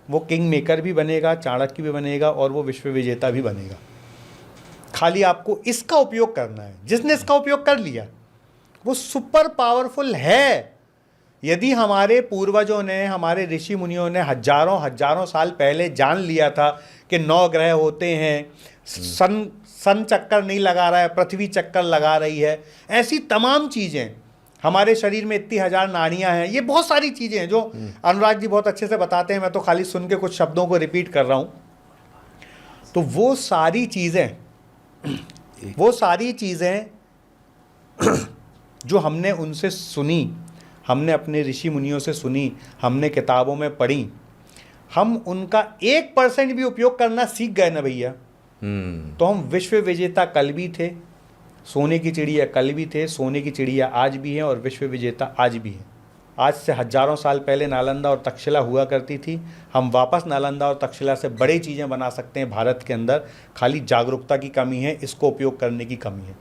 वो किंग मेकर भी बनेगा, चाणक्य भी बनेगा, और वो विश्व विजेता भी बनेगा। खाली आपको इसका उपयोग करना है। जिसने इसका उपयोग कर लिया वो सुपर पावरफुल है। यदि हमारे पूर्वजों ने, हमारे ऋषि मुनियों ने हजारों हजारों साल पहले जान लिया था कि 9 ग्रह होते हैं, सन चक्कर नहीं लगा रहा है, पृथ्वी चक्कर लगा रही है, ऐसी तमाम चीज़ें, हमारे शरीर में इतनी 1000 नाड़ियाँ हैं, ये बहुत सारी चीज़ें हैं जो अनुराग जी बहुत अच्छे से बताते हैं। मैं तो खाली सुन के कुछ शब्दों को रिपीट कर रहा हूँ। तो वो सारी चीज़ें जो हमने उनसे सुनी, हमने अपने ऋषि मुनियों से सुनी, हमने किताबों में पढ़ी, हम उनका 1% भी उपयोग करना सीख गए ना भैया, तो हम विश्व विजेता कल भी थे, सोने की चिड़िया कल भी थे, सोने की चिड़िया आज भी हैं, और विश्व विजेता आज भी हैं। आज से हजारों साल पहले नालंदा और तक्षशिला हुआ करती थी। हम वापस नालंदा और तक्षशिला से बड़ी चीज़ें बना सकते हैं भारत के अंदर। खाली जागरूकता की कमी है, इसको उपयोग करने की कमी है,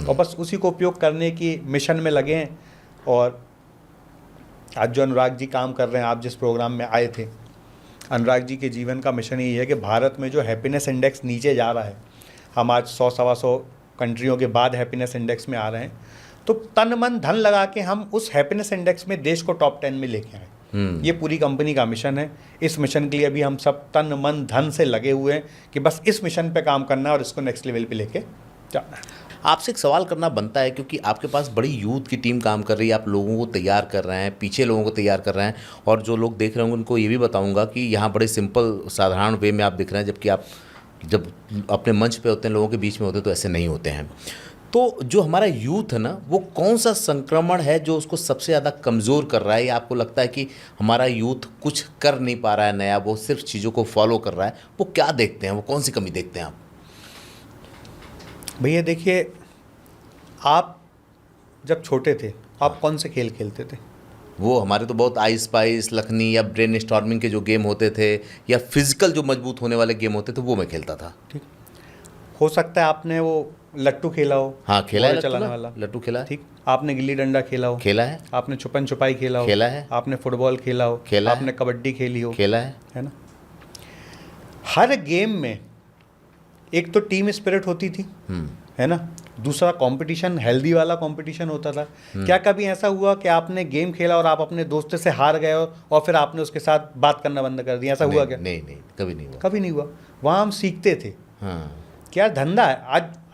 और बस उसी को उपयोग करने की मिशन में लगे हैं। और आज जो अनुराग जी काम कर रहे हैं, आप जिस प्रोग्राम में आए थे, अनुराग जी के जीवन का मिशन यही है कि भारत में जो हैप्पीनेस इंडेक्स नीचे जा रहा है, हम आज 100-125 कंट्रियों के बाद हैप्पीनेस इंडेक्स में आ रहे हैं, तो तन मन धन लगा के हम उस हैप्पीनेस इंडेक्स में देश को टॉप 10 में लेके आए। ये पूरी कंपनी का मिशन है। इस मिशन के लिए अभी हम सब तन मन धन से लगे हुए हैं कि बस इस मिशन पे काम करना है और इसको नेक्स्ट लेवल पे लेके जाना है। आपसे एक सवाल करना बनता है, क्योंकि आपके पास बड़ी यूथ की टीम काम कर रही है, आप लोगों को तैयार कर रहे हैं, पीछे लोगों को तैयार कर रहे हैं, और जो लोग देख रहे होंगे उनको ये भी बताऊंगा कि यहाँ बड़े सिंपल साधारण वे में आप दिख रहे हैं, जबकि आप जब अपने मंच पे होते हैं, लोगों के बीच में होते हैं, तो ऐसे नहीं होते हैं। तो जो हमारा यूथ है ना, वो कौन सा संक्रमण है जो उसको सबसे ज़्यादा कमज़ोर कर रहा है, या आपको लगता है कि हमारा यूथ कुछ कर नहीं पा रहा है नया, वो सिर्फ चीज़ों को फॉलो कर रहा है? वो क्या देखते हैं, वो कौन सी कमी देखते हैं आप? भैया देखिए, आप जब छोटे थे, आप कौन से खेल खेलते थे? वो हमारे तो बहुत आई स्पाइस, लखनी या ब्रेन स्टॉर्मिंग के जो गेम होते थे, या फिजिकल जो मजबूत होने वाले गेम होते थे, वो मैं खेलता था। ठीक, हो सकता है आपने वो लट्टू खेला हो। हाँ, खेला है, चलाने वाला लट्टू खेला है। ठीक, आपने गिल्ली डंडा खेला हो। खेला है। आपने छुपन छुपाई खेला हो। खेला है। आपने फुटबॉल खेला हो। खेला है। आपने कबड्डी खेली हो। खेला है ना। हर गेम में एक तो टीम स्पिरिट होती थी, है ना, दूसरा कंपटीशन, हेल्दी वाला कंपटीशन होता था। क्या कभी ऐसा हुआ कि आपने गेम खेला और आप अपने दोस्त से हार गए हो और फिर आपने उसके साथ बात करना बंद कर दिया? ऐसा हुआ क्या? नहीं, कभी नहीं हुआ। कभी नहीं हुआ। वहाँ हम सीखते थे। हाँ, क्या धंधा है,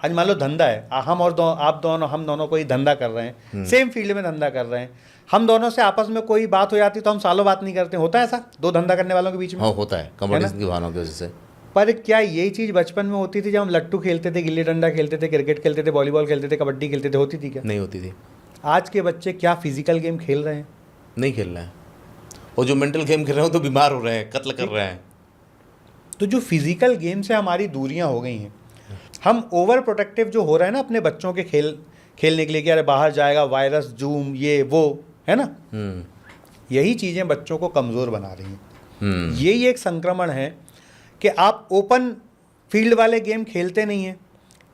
आज मान लो धंधा है, हम दोनों कोई धंधा कर रहे हैं, सेम फील्ड में धंधा कर रहे हैं, हम दोनों से आपस में कोई बात हो जाती तो हम सालों बात नहीं करते। होता है ऐसा दो धंधा करने वालों के बीच में? हाँ, होता है, कंपटीशन की भावना की वजह से। पर क्या यही चीज़ बचपन में होती थी जब हम लट्टू खेलते थे, गिल्ली डंडा खेलते थे, क्रिकेट खेलते थे, वॉलीबॉल खेलते थे, कबड्डी खेलते थे? होती थी क्या? नहीं होती थी। आज के बच्चे क्या फिजिकल गेम खेल रहे हैं? नहीं खेल रहे हैं, और जो मेंटल गेम खेल रहे हैं तो बीमार हो रहे हैं, कत्ल कर रहे हैं। तो जो फिजिकल गेम से हमारी दूरियां हो गई हैं, हम ओवर प्रोटेक्टिव जो हो रहे हैं ना अपने बच्चों के खेलने के लिए कि अरे बाहर जाएगा वायरस, जूम, ये वो, है ना, यही चीज़ें बच्चों को कमज़ोर बना रही हैं। यही एक संक्रमण है कि आप ओपन फील्ड वाले गेम खेलते नहीं हैं,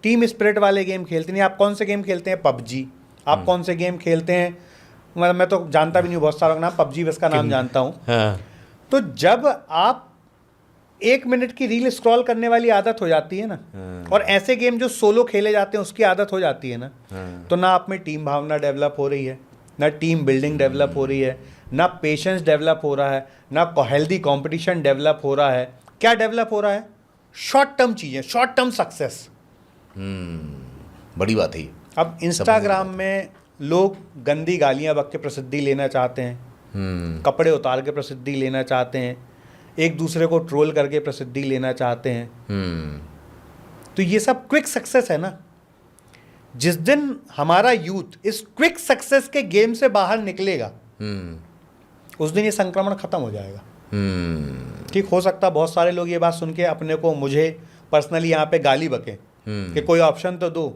टीम स्पिरिट वाले गेम खेलते नहीं। आप कौन से गेम खेलते हैं? पबजी। आप कौन से गेम खेलते हैं? मैं तो जानता भी नहीं हूँ बहुत सारों का नाम, पबजी बस का नाम जानता हूँ। हाँ। तो जब आप 1 मिनट की रील स्क्रॉल करने वाली आदत हो जाती है ना, और ऐसे गेम जो सोलो खेले जाते हैं उसकी आदत हो जाती है ना, तो ना आप में टीम भावना डेवलप हो रही है, ना टीम बिल्डिंग डेवलप हो रही है, ना पेशेंस डेवलप हो रहा है, ना हेल्दी कंपटीशन डेवलप हो रहा है। क्या डेवलप हो रहा है? शॉर्ट टर्म चीज़ें, शॉर्ट टर्म सक्सेस। बड़ी बात है ये। अब इंस्टाग्राम में लोग गंदी गालियाँ बक के प्रसिद्धि लेना चाहते हैं, कपड़े उतार के प्रसिद्धि लेना चाहते हैं, एक दूसरे को ट्रोल करके प्रसिद्धि लेना चाहते हैं। तो ये सब क्विक सक्सेस है ना। जिस दिन हमारा यूथ इस क्विक सक्सेस के गेम से बाहर निकलेगा, उस दिन ये संक्रमण खत्म हो जाएगा। ठीक, हो सकता है बहुत सारे लोग ये बात सुन के अपने को, मुझे पर्सनली यहाँ पे गाली बके कि कोई ऑप्शन तो दो।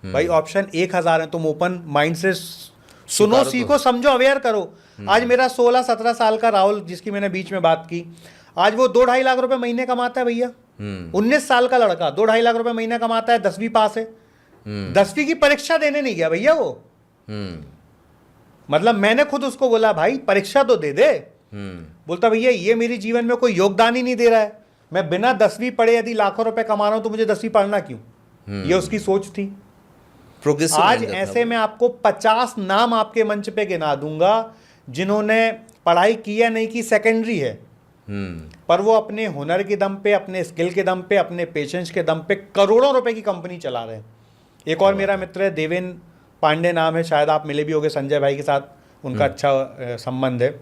भाई ऑप्शन 1000 है, तुम ओपन माइंड से सुनो, सीखो, समझो, अवेयर करो। आज मेरा 16-17 साल का राहुल, जिसकी मैंने बीच में बात की, आज वो 2-2.5 लाख रुपए महीने कमाता है भैया। 19 साल का लड़का 2-2.5 लाख रुपए महीने कमाता है, 10वीं पास है। 10वीं की परीक्षा देने नहीं गया भैया वो। मतलब मैंने खुद उसको बोला भाई परीक्षा तो दे दे। बोलता भैया ये मेरे जीवन में कोई योगदान ही नहीं दे रहा है, मैं बिना 10वीं पढ़े यदि लाखों रुपए कमा रहा हूं तो मुझे 10वीं पढ़ना क्यों? ये उसकी सोच थी। आज ऐसे में आपको 50 नाम आपके मंच पे गिना दूंगा जिन्होंने पढ़ाई की या नहीं की सेकेंडरी है, पर वो अपने हुनर के दम पे, अपने स्किल के दम पे, अपने पेशेंस के दम पे करोड़ों रुपए की कंपनी चला रहे हैं। एक और मेरा मित्र है, देवेन पांडे नाम है, शायद आप मिले भी होंगे संजय भाई के साथ, उनका अच्छा संबंध है।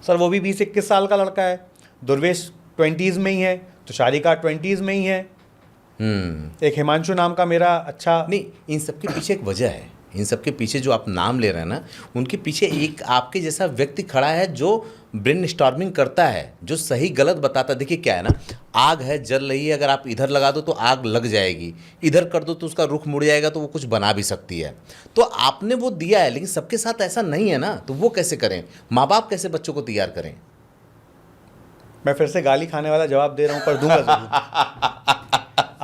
सर वो भी 20-21 साल का लड़का है। दुर्वेश 20s में ही है, तुषारिका 20s में ही है। एक हिमांशु नाम का मेरा अच्छा, नहीं, इन सबके पीछे एक वजह है। इन सबके पीछे जो आप नाम ले रहे हैं ना, उनके पीछे एक आपके जैसा व्यक्ति खड़ा है जो ब्रेन स्टॉर्मिंग करता है, जो सही गलत बताता है। देखिए क्या है ना, आग है, जल रही है, अगर आप इधर लगा दो तो आग लग जाएगी, इधर कर दो तो उसका रुख मुड़ जाएगा, तो वो कुछ बना भी सकती है। तो आपने वो दिया है, लेकिन सबके साथ ऐसा नहीं है ना, तो वो कैसे करें? माँ बाप कैसे बच्चों को तैयार करें? मैं फिर से गाली खाने वाला जवाब दे रहा हूं, पर दूंगा जरूर।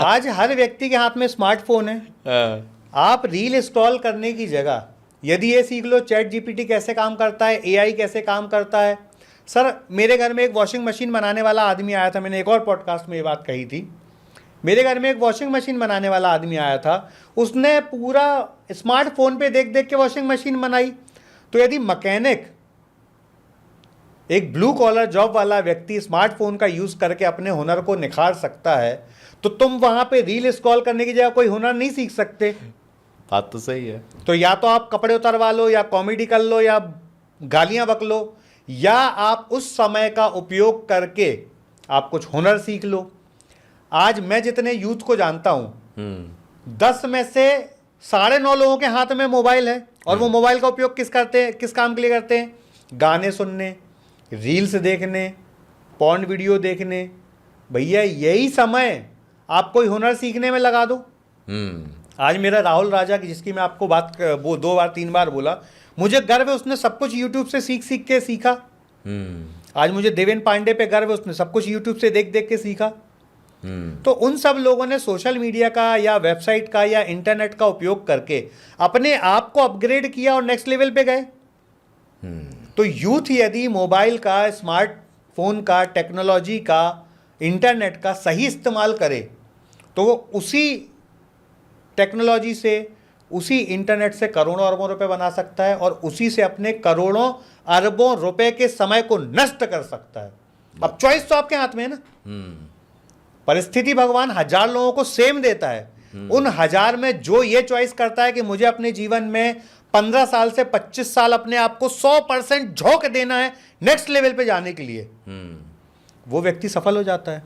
आज हर व्यक्ति के हाथ में स्मार्टफोन है। आप रील स्क्रॉल करने की जगह यदि ये सीख लो चैट जीपीटी कैसे काम करता है, एआई कैसे काम करता है। सर मेरे घर में एक वॉशिंग मशीन बनाने वाला आदमी आया था, मैंने एक और पॉडकास्ट में ये बात कही थी। मेरे घर में एक वॉशिंग मशीन बनाने वाला आदमी आया था, उसने पूरा स्मार्टफोन पे देख देख के वॉशिंग मशीन बनाई। तो यदि मैकेनिक, एक ब्लू कॉलर जॉब वाला व्यक्ति स्मार्टफोन का यूज करके अपने हुनर को निखार सकता है, तो तुम वहां पे रील स्क्रॉल करने की जगह कोई हुनर नहीं सीख सकते। बात तो सही है। तो या तो आप कपड़े उतरवा लो, या कॉमेडी कर लो, या गालियां बक लो, या आप उस समय का उपयोग करके आप कुछ हुनर सीख लो। आज मैं जितने यूथ को जानता हूं, 10 में से 9.5 लोगों के हाथ में मोबाइल है, और वो मोबाइल का उपयोग किस काम के लिए करते हैं? गाने सुनने, रील्स देखने, पॉर्न वीडियो देखने। भैया यही समय आप कोई हुनर सीखने में लगा दो। आज मेरा राहुल राजा की, जिसकी मैं आपको बात 2-3 बार बोला, मुझे गर्व है उसने सब कुछ यूट्यूब से सीख के सीखा। आज मुझे देवेन पांडे पे गर्व है, उसने सब कुछ यूट्यूब से देख देख के सीखा। तो उन सब लोगों ने सोशल मीडिया का या वेबसाइट का या इंटरनेट का उपयोग करके अपने आप को अपग्रेड किया और नेक्स्ट लेवल पे गए। तो यूथ यदि मोबाइल का, स्मार्टफोन का, टेक्नोलॉजी का, इंटरनेट का सही इस्तेमाल करे, तो वो उसी टेक्नोलॉजी से, उसी इंटरनेट से करोड़ों अरबों रुपए बना सकता है, और उसी से अपने करोड़ों अरबों रुपए के समय को नष्ट कर सकता है। अब चॉइस तो आपके हाथ में है ना। परिस्थिति भगवान 1000 लोगों को सेम देता है, उन 1000 में जो ये चॉइस करता है कि मुझे अपने जीवन में 15 साल से 25 साल अपने आप को 100% झोंक देना है नेक्स्ट लेवल पे जाने के लिए, वो व्यक्ति सफल हो जाता है।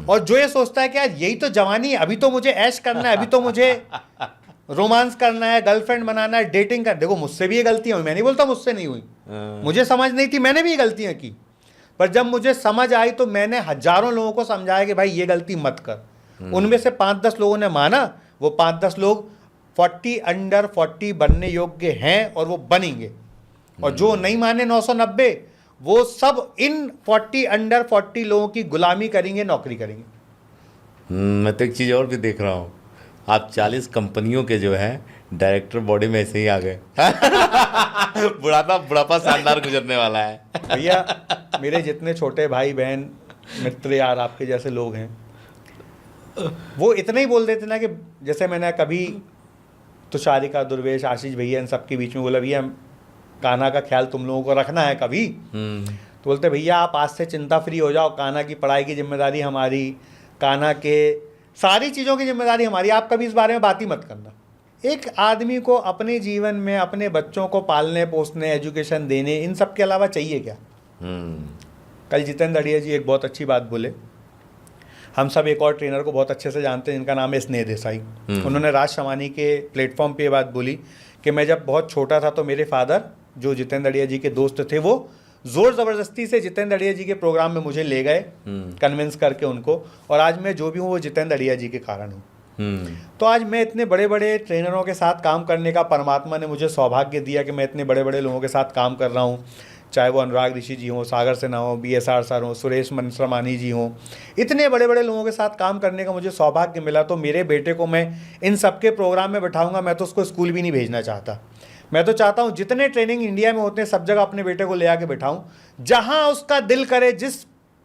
और जो ये सोचता है कि यार यही तो जवानी है, अभी तो मुझे ऐश करना है, अभी तो मुझे रोमांस करना है, गर्लफ्रेंड बनाना है, डेटिंग कर, देखो मुझसे भी ये गलतियां हुई, मैं नहीं बोलता मुझसे नहीं हुई, मुझे समझ नहीं थी, मैंने भी ये गलतियां की, पर जब मुझे समझ आई तो मैंने हजारों लोगों को समझाया कि भाई ये गलती मत कर। उनमें से 5-10 लोगों ने माना, वो 5-10 लोग 40 अंडर 40 बनने योग्य हैं और वो बनेंगे, और जो नहीं माने 990, वो सब इन 40 अंडर 40 लोगों की गुलामी करेंगे, नौकरी करेंगे। मैं तो एक चीज़ और भी देख रहा हूँ, आप 40 कंपनियों के जो है डायरेक्टर बॉडी में ऐसे ही आ गए। बुढ़ापा शानदार गुजरने वाला है। भैया मेरे जितने छोटे भाई बहन मित्र यार आपके जैसे लोग हैं, वो इतना ही बोल देते ना कि जैसे मैंने कभी तुषारिका, दुर्वेश, आशीष भैया इन सबके बीच में बोला भैया कान्हा का ख्याल तुम लोगों को रखना है कभी, तो बोलते भैया आप आज से चिंता फ्री हो जाओ, कान्हा की पढ़ाई की जिम्मेदारी हमारी, कान्हा के सारी चीज़ों की जिम्मेदारी हमारी, आप कभी इस बारे में बात ही मत करना। एक आदमी को अपने जीवन में अपने बच्चों को पालने पोसने, एजुकेशन देने, इन सब के अलावा चाहिए क्या? कल जितेंद्र अड़िया जी एक बहुत अच्छी बात बोले। हम सब एक और ट्रेनर को बहुत अच्छे से जानते हैं जिनका नाम है स्नेह देसाई। उन्होंने राज शमानी के प्लेटफॉर्म पे ये बात बोली कि मैं जब बहुत छोटा था तो मेरे फादर जो जितेंद्र अड़िया जी के दोस्त थे वो जोर ज़बरदस्ती से जितेंद्र अड़िया जी के प्रोग्राम में मुझे ले गए, कन्विंस करके उनको, और आज मैं जो भी हूँ वो जितेंद्र अड़िया जी के कारण हूँ। तो आज मैं इतने बड़े बड़े ट्रेनरों के साथ काम करने का परमात्मा ने मुझे सौभाग्य दिया कि मैं इतने बड़े बड़े लोगों के साथ काम कर रहा हूँ, चाहे वो अनुराग ऋषि जी हों, सागर सिन्हा हो, BSR सर हों, सुरेश मनसरामानी जी हों, इतने बड़े बड़े लोगों के साथ काम करने का मुझे सौभाग्य मिला। तो मेरे बेटे को मैं इन सबके प्रोग्राम में बैठाऊंगा, मैं तो उसको स्कूल भी नहीं भेजना चाहता। मैं तो चाहता हूँ जितने ट्रेनिंग इंडिया में होते हैं सब जगह अपने बेटे को ले आके बैठाऊँ, जहाँ उसका दिल करे, जिस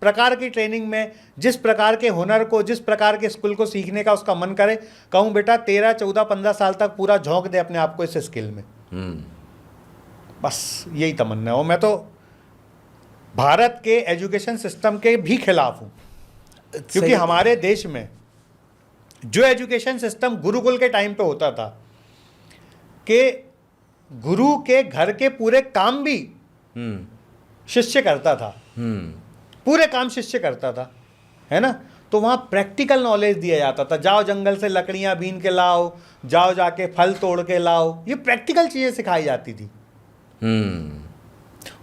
प्रकार की ट्रेनिंग में, जिस प्रकार के हुनर को, जिस प्रकार के स्किल को सीखने का उसका मन करे, कहूँ बेटा 13, 14, 15 साल तक पूरा झोंक दे अपने आप को इस स्किल में। बस यही तमन्ना हो। मैं तो भारत के एजुकेशन सिस्टम के भी खिलाफ हूँ, क्योंकि हमारे देश में जो एजुकेशन सिस्टम गुरुकुल के टाइम पे होता था कि गुरु के घर के पूरे काम भी शिष्य करता था, पूरे काम शिष्य करता था, है ना। तो वहाँ प्रैक्टिकल नॉलेज दिया जाता था, जाओ जंगल से लकड़ियाँ बीन के लाओ, जाओ जाके फल तोड़ के लाओ, ये प्रैक्टिकल चीज़ें सिखाई जाती थी।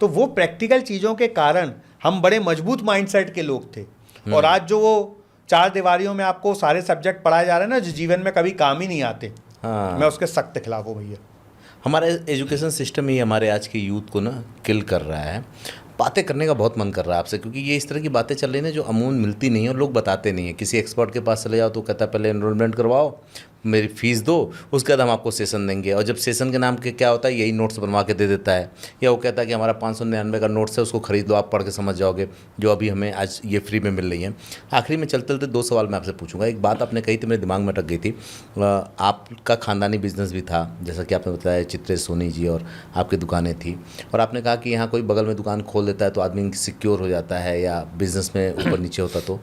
तो वो प्रैक्टिकल चीज़ों के कारण हम बड़े मजबूत माइंडसेट के लोग थे। और आज जो वो 4 दीवारियों में आपको सारे सब्जेक्ट पढ़ाए जा रहे हैं ना, जो जीवन में कभी काम ही नहीं आते, मैं उसके सख्त खिलाफ हूँ भैया। हमारा एजुकेशन सिस्टम ही हमारे आज के यूथ को ना किल कर रहा है। बातें करने का बहुत मन कर रहा है आपसे, क्योंकि ये इस तरह की बातें चल रही हैं जो अमूमन मिलती नहीं है और लोग बताते नहीं हैं। किसी एक्सपर्ट के पास चले जाओ तो कहता है पहले एनरोलमेंट करवाओ, मेरी फ़ीस दो, उसके बाद हम आपको सेशन देंगे। और जब सेशन के नाम के क्या होता है, यही नोट्स बनवा के दे देता है, या वो कहता है कि हमारा 599 का नोट्स है, उसको खरीद लो, आप पढ़ के समझ जाओगे, जो अभी हमें आज ये फ्री में मिल रही है। आखिरी में चलते चलते 2 सवाल मैं आपसे पूछूंगा। एक बात आपने कही थी, मेरे दिमाग में अटक गई थी। आपका ख़ानदानी बिजनेस भी था, जैसा कि आपने बताया चित्रेश सोनी जी, और आपकी दुकानें थी, और आपने कहा कि यहाँ कोई बगल में दुकान खोल देता है तो आदमी सिक्योर हो जाता है, या बिज़नेस में ऊपर नीचे होता। तो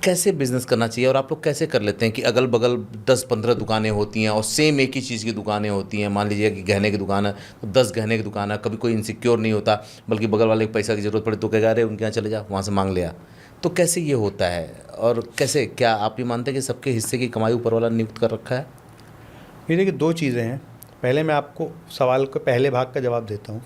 कैसे बिज़नेस करना चाहिए और आप लोग कैसे कर लेते हैं कि अगल बगल 10-15 दुकानें होती हैं और सेम एक ही चीज़ की दुकानें होती हैं? मान लीजिए कि गहने की दुकान है तो 10 गहने की दुकान है, कभी कोई इनसिक्योर नहीं होता, बल्कि बगल वाले को पैसा की ज़रूरत पड़े तो कहेगा अरे उनके यहाँ चले जा, वहाँ से मांग लिया। तो कैसे ये होता है, और कैसे, क्या आप ये मानते हैं कि सबके हिस्से की कमाई ऊपर वाला नियुक्त कर रखा है? ये देखिए 2 चीज़ें हैं। पहले मैं आपको सवाल के पहले भाग का जवाब देता हूँ।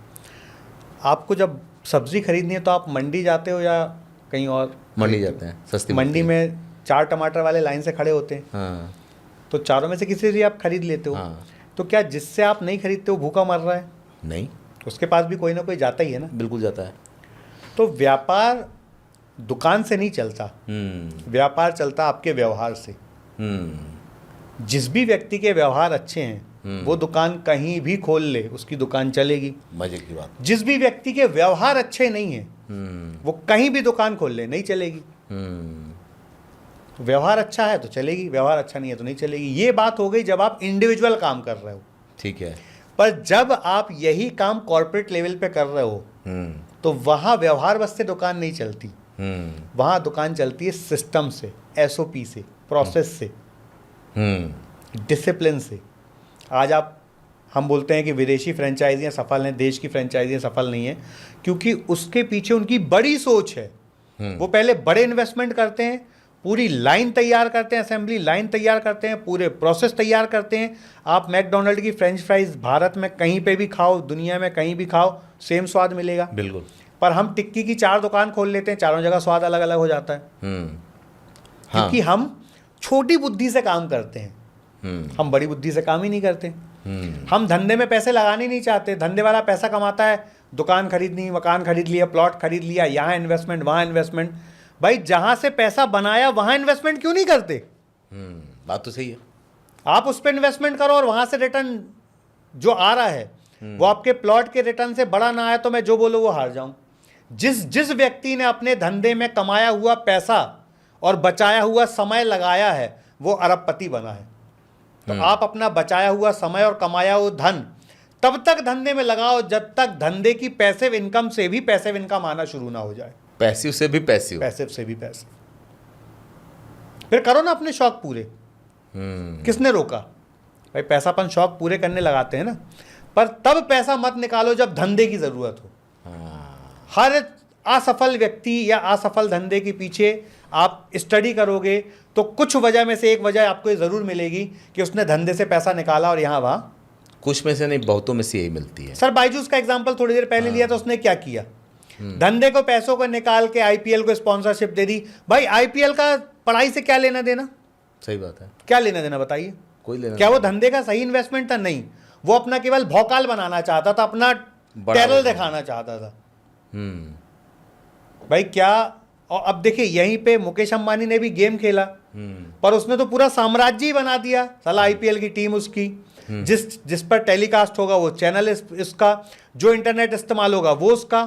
आपको जब सब्ज़ी खरीदनी है तो आप मंडी जाते हो या कहीं और? मंडी जाते हैं, सस्ती मंडी में 4 टमाटर वाले लाइन से खड़े होते हैं। हाँ। तो चारों में से किसी से आप खरीद लेते हो। हाँ। तो क्या जिससे आप नहीं खरीदते हो भूखा मर रहा है? नहीं, उसके पास भी कोई ना कोई जाता ही है ना। बिल्कुल जाता है। तो व्यापार दुकान से नहीं चलता, व्यापार चलता आपके व्यवहार से। जिस भी व्यक्ति के व्यवहार अच्छे हैं वो दुकान कहीं भी खोल ले, उसकी दुकान चलेगी। मजे की बात। जिस भी व्यक्ति के व्यवहार अच्छे नहीं है वो कहीं भी दुकान खोल ले, नहीं चलेगी। व्यवहार अच्छा है तो चलेगी, व्यवहार अच्छा नहीं है तो नहीं चलेगी। ये बात हो गई जब आप इंडिविजुअल काम कर रहे हो। ठीक है। पर जब आप यही काम कॉर्पोरेट लेवल पे कर रहे हो तो वहाँ व्यवहार बस से दुकान नहीं चलती, वहाँ दुकान चलती है सिस्टम से, SOP से, प्रोसेस से, डिसिप्लिन से। आज हम बोलते हैं कि विदेशी फ्रेंचाइजियाँ सफल हैं, देश की फ्रेंचाइजियाँ सफल नहीं हैं, क्योंकि उसके पीछे उनकी बड़ी सोच है। वो पहले बड़े इन्वेस्टमेंट करते हैं, पूरी लाइन तैयार करते हैं, असेंबली लाइन तैयार करते हैं, पूरे प्रोसेस तैयार करते हैं। आप मैकडोनल्ड की फ्रेंच फ्राइज भारत में कहीं पे भी खाओ, दुनिया में कहीं भी खाओ, सेम स्वाद मिलेगा। बिल्कुल। पर हम टिक्की की 4 दुकान खोल लेते हैं, चारों जगह स्वाद अलग अलग हो जाता है। क्योंकि हम छोटी बुद्धि से काम करते हैं, हम बड़ी बुद्धि से काम ही नहीं करते। हम धंधे में पैसे लगाने नहीं चाहते। धंधे वाला पैसा कमाता है, दुकान खरीदनी, मकान खरीद लिया, प्लॉट खरीद लिया, यहाँ इन्वेस्टमेंट, वहाँ इन्वेस्टमेंट। भाई जहाँ से पैसा बनाया वहाँ इन्वेस्टमेंट क्यों नहीं करते? बात तो सही है। आप उस पर इन्वेस्टमेंट करो और वहां से रिटर्न जो आ रहा है वो आपके प्लॉट के रिटर्न से बड़ा ना आए तो मैं जो बोलूँ वो हार जाऊं। जिस व्यक्ति ने अपने धंधे में कमाया हुआ पैसा और बचाया हुआ समय लगाया है वो अरबपति बना है। तो आप अपना बचाया हुआ समय और कमाया हुआ धन तब तक धंधे में लगाओ जब तक धंधे की पैसिव इनकम से भी पैसिव इनकम आना शुरू ना हो जाए। पैसिव से भी पैसिव, पैसिव से भी पैसिव। फिर करो ना अपने शौक पूरे। किसने रोका भाई? पैसा अपन शौक पूरे करने लगाते हैं ना, पर तब पैसा मत निकालो जब धंधे की जरूरत हो। हर असफल व्यक्ति या असफल धंधे के पीछे आप स्टडी करोगे तो कुछ वजह में से एक वजह आपको ये जरूर मिलेगी कि उसने धंधे से पैसा निकाला और यहाँ वहाँ। कुछ में से नहीं, बहुतों में से यही मिलती है। सर बायजूस का एग्जांपल थोड़ी देर पहले लिया तो उसने क्या किया? धंधे को पैसों को निकाल के आईपीएल को स्पॉन्सरशिप दे दी। भाई आईपीएल का पढ़ाई से क्या लेना देना? सही बात है, क्या लेना देना बताइए? कोई लेना। क्या वो धंधे का सही इन्वेस्टमेंट था? नहीं, वो अपना केवल भौकाल बनाना चाहता था, अपना टेरर दिखाना चाहता था। भाई क्या? और अब देखिए यहीं पे मुकेश अंबानी ने भी गेम खेला, पर उसने तो पूरा साम्राज्य ही बना दिया। साला आईपीएल की टीम उसकी, जिस पर टेलीकास्ट होगा वो चैनल इसका, जो इंटरनेट इस्तेमाल होगा वो उसका।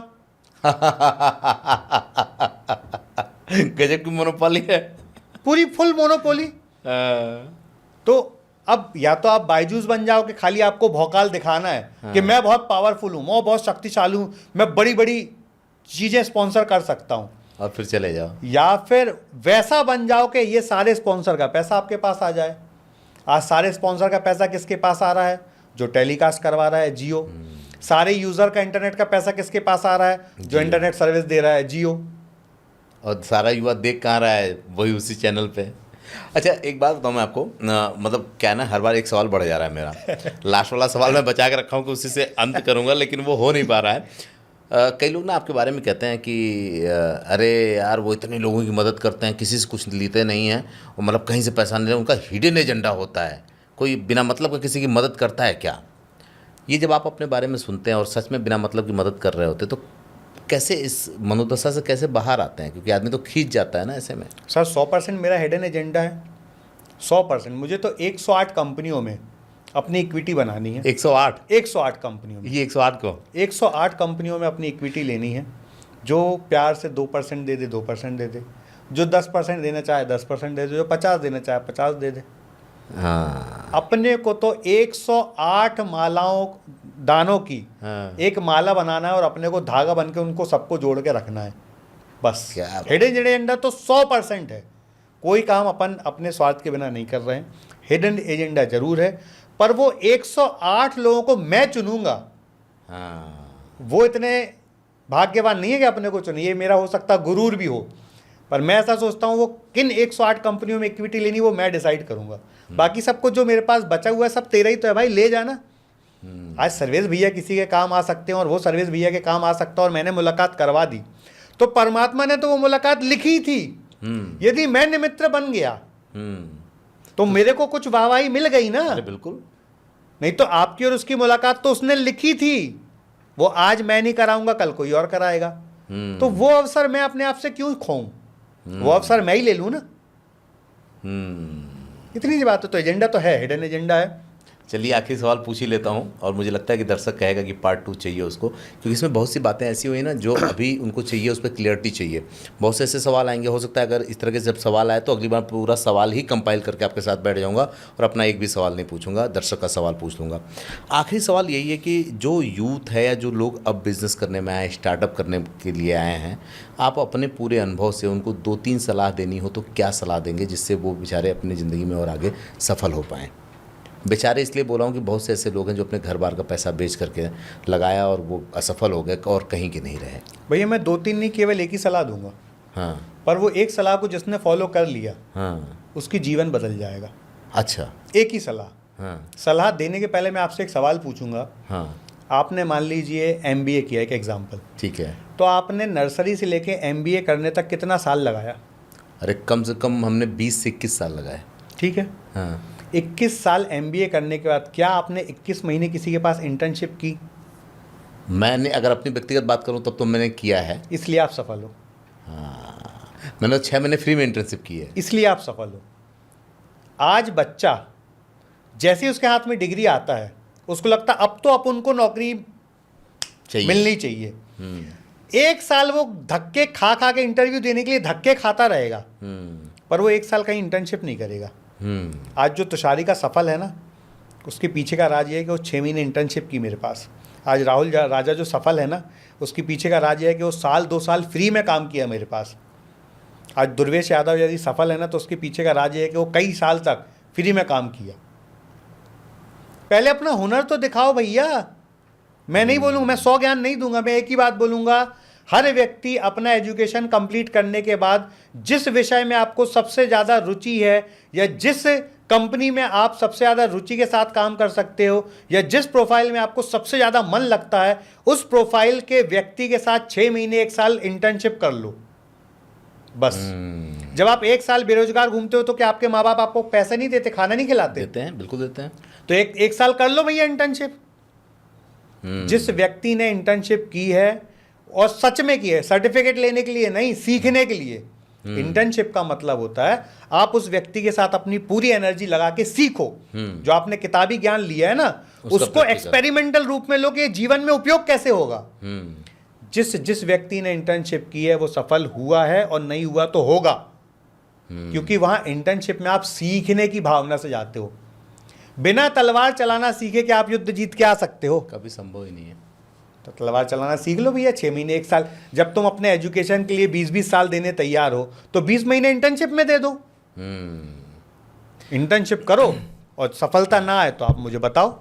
गजब की मोनोपोली है, पूरी फुल मोनोपोली। तो अब या तो आप बायजूस बन जाओ कि खाली आपको भौकाल दिखाना है कि मैं बहुत पावरफुल हूं, मैं बहुत शक्तिशाली हूं, मैं बड़ी बड़ी चीजें स्पॉन्सर कर सकता हूं, और फिर चले जाओ। या फिर वैसा बन जाओ कि ये सारे स्पॉन्सर का पैसा आपके पास आ जाए। आज सारे स्पॉन्सर का पैसा किसके पास आ रहा है? जो टेलीकास्ट करवा रहा है, जियो। सारे यूजर का इंटरनेट का पैसा किसके पास आ रहा है? जो इंटरनेट सर्विस दे रहा है, जियो। और सारा युवा देख कहाँ रहा है? वही उसी चैनल पे। अच्छा एक बात बताऊँ मैं आपको, मतलब क्या ना, हर बार एक सवाल बढ़ जा रहा है मेरा। लास्ट वाला सवाल मैं बचा के रखा हूँ कि उसी से अंत करूँगा, लेकिन वो हो नहीं पा रहा है। कई लोग ना आपके बारे में कहते हैं कि अरे यार वो इतने लोगों की मदद करते हैं, किसी से कुछ लेते नहीं हैं, और मतलब कहीं से पैसा नहीं ले, उनका हिडन एजेंडा होता है, कोई बिना मतलब का किसी की मदद करता है क्या? ये जब आप अपने बारे में सुनते हैं और सच में बिना मतलब की मदद कर रहे होते तो कैसे इस मनोदशा से कैसे बाहर आते हैं? क्योंकि आदमी तो खींच जाता है ना ऐसे में। सर 100% मेरा हिडन एजेंडा है, 100%। मुझे तो 108 कंपनियों में अपनी इक्विटी बनानी है। 108 कंपनियों में। ये 108 को 108 कंपनियों में अपनी इक्विटी लेनी है। जो प्यार से 2% दे दे 2% दे दे, जो 10% देना चाहे 10% दे दे, जो 50 देना चाहे 50 दे दे। हाँ, अपने को तो 108 मालाओं दानों की एक माला बनाना है और अपने को धागा बन के उनको सबको जोड़ के रखना है, बस। हिडन एजेंडा तो 100% है। कोई काम अपन अपने स्वार्थ के बिना नहीं कर रहे हैं। हिडन एजेंडा जरूर है, पर वो 108 लोगों को मैं चुनूंगा। वो इतने भाग्यवान नहीं है कि अपने को चुने। ये मेरा हो सकता गुरूर भी हो, पर मैं ऐसा सोचता हूँ वो किन 108 कंपनियों में इक्विटी लेनी वो मैं डिसाइड करूंगा। बाकी सबको जो मेरे पास बचा हुआ है सब तेरा ही तो है भाई, ले जाना। आज सर्विस भैया किसी के काम आ सकते हैं और वो सर्विस भैया के काम आ सकता है, और मैंने मुलाकात करवा दी तो परमात्मा ने तो वो मुलाकात लिखी थी। यदि मैं निमित्त बन गया तो मेरे को कुछ वाहवाही मिल गई ना। अरे बिल्कुल, नहीं तो आपकी और उसकी मुलाकात तो उसने लिखी थी। वो आज मैं नहीं कराऊंगा, कल कोई और कराएगा। तो वो अवसर मैं अपने आप से क्यों खोऊं? वो अवसर मैं ही ले लूं ना। इतनी सी बात है। तो एजेंडा तो है, हिडन एजेंडा है। चलिए आखिरी सवाल पूछ ही लेता हूँ, और मुझे लगता है कि दर्शक कहेगा कि पार्ट 2 चाहिए उसको, क्योंकि इसमें बहुत सी बातें ऐसी हुई ना जो अभी उनको चाहिए, उस पर क्लियरिटी चाहिए। बहुत से ऐसे सवाल आएंगे, हो सकता है अगर इस तरह के जब सवाल आए तो अगली बार पूरा सवाल ही कंपाइल करके आपके साथ बैठ जाऊँगा और अपना एक भी सवाल नहीं पूछूंगा, दर्शक का सवाल पूछ लूँगा। आखिरी सवाल यही है कि जो यूथ है या जो लोग अब बिज़नेस करने में आए, स्टार्टअप करने के लिए आए हैं, आप अपने पूरे अनुभव से उनको 2-3 सलाह देनी हो तो क्या सलाह देंगे जिससे वो बेचारे अपनी ज़िंदगी में और आगे सफल हो पाएँ? बेचारे इसलिए बोल रहा हूँ कि बहुत से ऐसे लोग हैं जो अपने घर बार का पैसा बेच करके लगाया और वो असफल हो गए और कहीं के नहीं रहे। भैया मैं 2-3 नहीं, केवल एक ही सलाह दूंगा। हाँ, पर वो एक सलाह को जिसने फॉलो कर लिया, हाँ, उसकी जीवन बदल जाएगा। अच्छा, एक ही सलाह। हाँ, सलाह देने के पहले मैं आपसे एक सवाल पूछूंगा। हाँ, आपने मान लीजिए MBA किया, एक एग्जाम्पल, ठीक है, तो आपने नर्सरी से लेके MBA करने तक कितना साल लगाया? अरे कम से कम हमने 20 से 21 साल लगाए। ठीक है। हाँ, 21 साल MBA करने के बाद क्या आपने 21 महीने किसी के पास इंटर्नशिप की? मैंने अगर अपनी व्यक्तिगत बात करूं तब तो मैंने किया है, इसलिए आप सफल हो। हाँ, मैंने 6 महीने फ्री में इंटर्नशिप की है, इसलिए आप सफल हो। आज बच्चा जैसे ही उसके हाथ में डिग्री आता है उसको लगता अब तो अपन को नौकरी चाहिए। मिलनी चाहिए। 1 साल वो धक्के खा खा के इंटरव्यू देने के लिए धक्के खाता रहेगा, पर वो 1 साल कहीं इंटर्नशिप नहीं करेगा। आज जो तुषारी का सफल है ना, उसके पीछे का राज ये है कि वो 6 महीने इंटर्नशिप की मेरे पास। आज राहुल राजा जो सफल है ना, उसके पीछे का राज ये है कि वो 2 साल फ्री में काम किया मेरे पास। आज दुर्वेश यादव यदि सफल है ना, तो उसके पीछे का राज ये है कि वो कई साल तक फ्री में काम किया। पहले अपना हुनर तो दिखाओ भैया। मैं नहीं बोलूँगा, मैं 100 ज्ञान नहीं दूंगा, मैं एक ही बात बोलूँगा, हर व्यक्ति अपना एजुकेशन कंप्लीट करने के बाद जिस विषय में आपको सबसे ज़्यादा रुचि है, या जिस कंपनी में आप सबसे ज़्यादा रुचि के साथ काम कर सकते हो, या जिस प्रोफाइल में आपको सबसे ज़्यादा मन लगता है, उस प्रोफाइल के व्यक्ति के साथ 6 महीने 1 साल इंटर्नशिप कर लो बस। जब आप 1 साल बेरोजगार घूमते हो तो क्या आपके माँ बाप आपको पैसे नहीं देते, खाना नहीं खिलाते? देते हैं, बिल्कुल देते हैं। तो एक साल कर लो भैया इंटर्नशिप। जिस व्यक्ति ने इंटर्नशिप की है, और सच में की है, सर्टिफिकेट लेने के लिए नहीं, सीखने के लिए। इंटर्नशिप का मतलब होता है आप उस व्यक्ति के साथ अपनी पूरी एनर्जी लगा के सीखो। जो आपने किताबी ज्ञान लिया है ना, उसको एक्सपेरिमेंटल रूप में लो कि जीवन में उपयोग कैसे होगा। जिस व्यक्ति ने इंटर्नशिप की है वो सफल हुआ है, और नहीं हुआ तो होगा, क्योंकि वहां इंटर्नशिप में आप सीखने की भावना से जाते हो। बिना तलवार चलाना सीखे कि आप युद्ध जीत के आ सकते हो? कभी संभव ही नहीं है। तो तलवार चलाना सीख लो भैया 6 महीने 1 साल। जब तुम अपने एजुकेशन के लिए 20-20 साल देने तैयार हो, तो 20 महीने इंटर्नशिप में दे दो। इंटर्नशिप करो, और सफलता ना आए तो आप मुझे बताओ।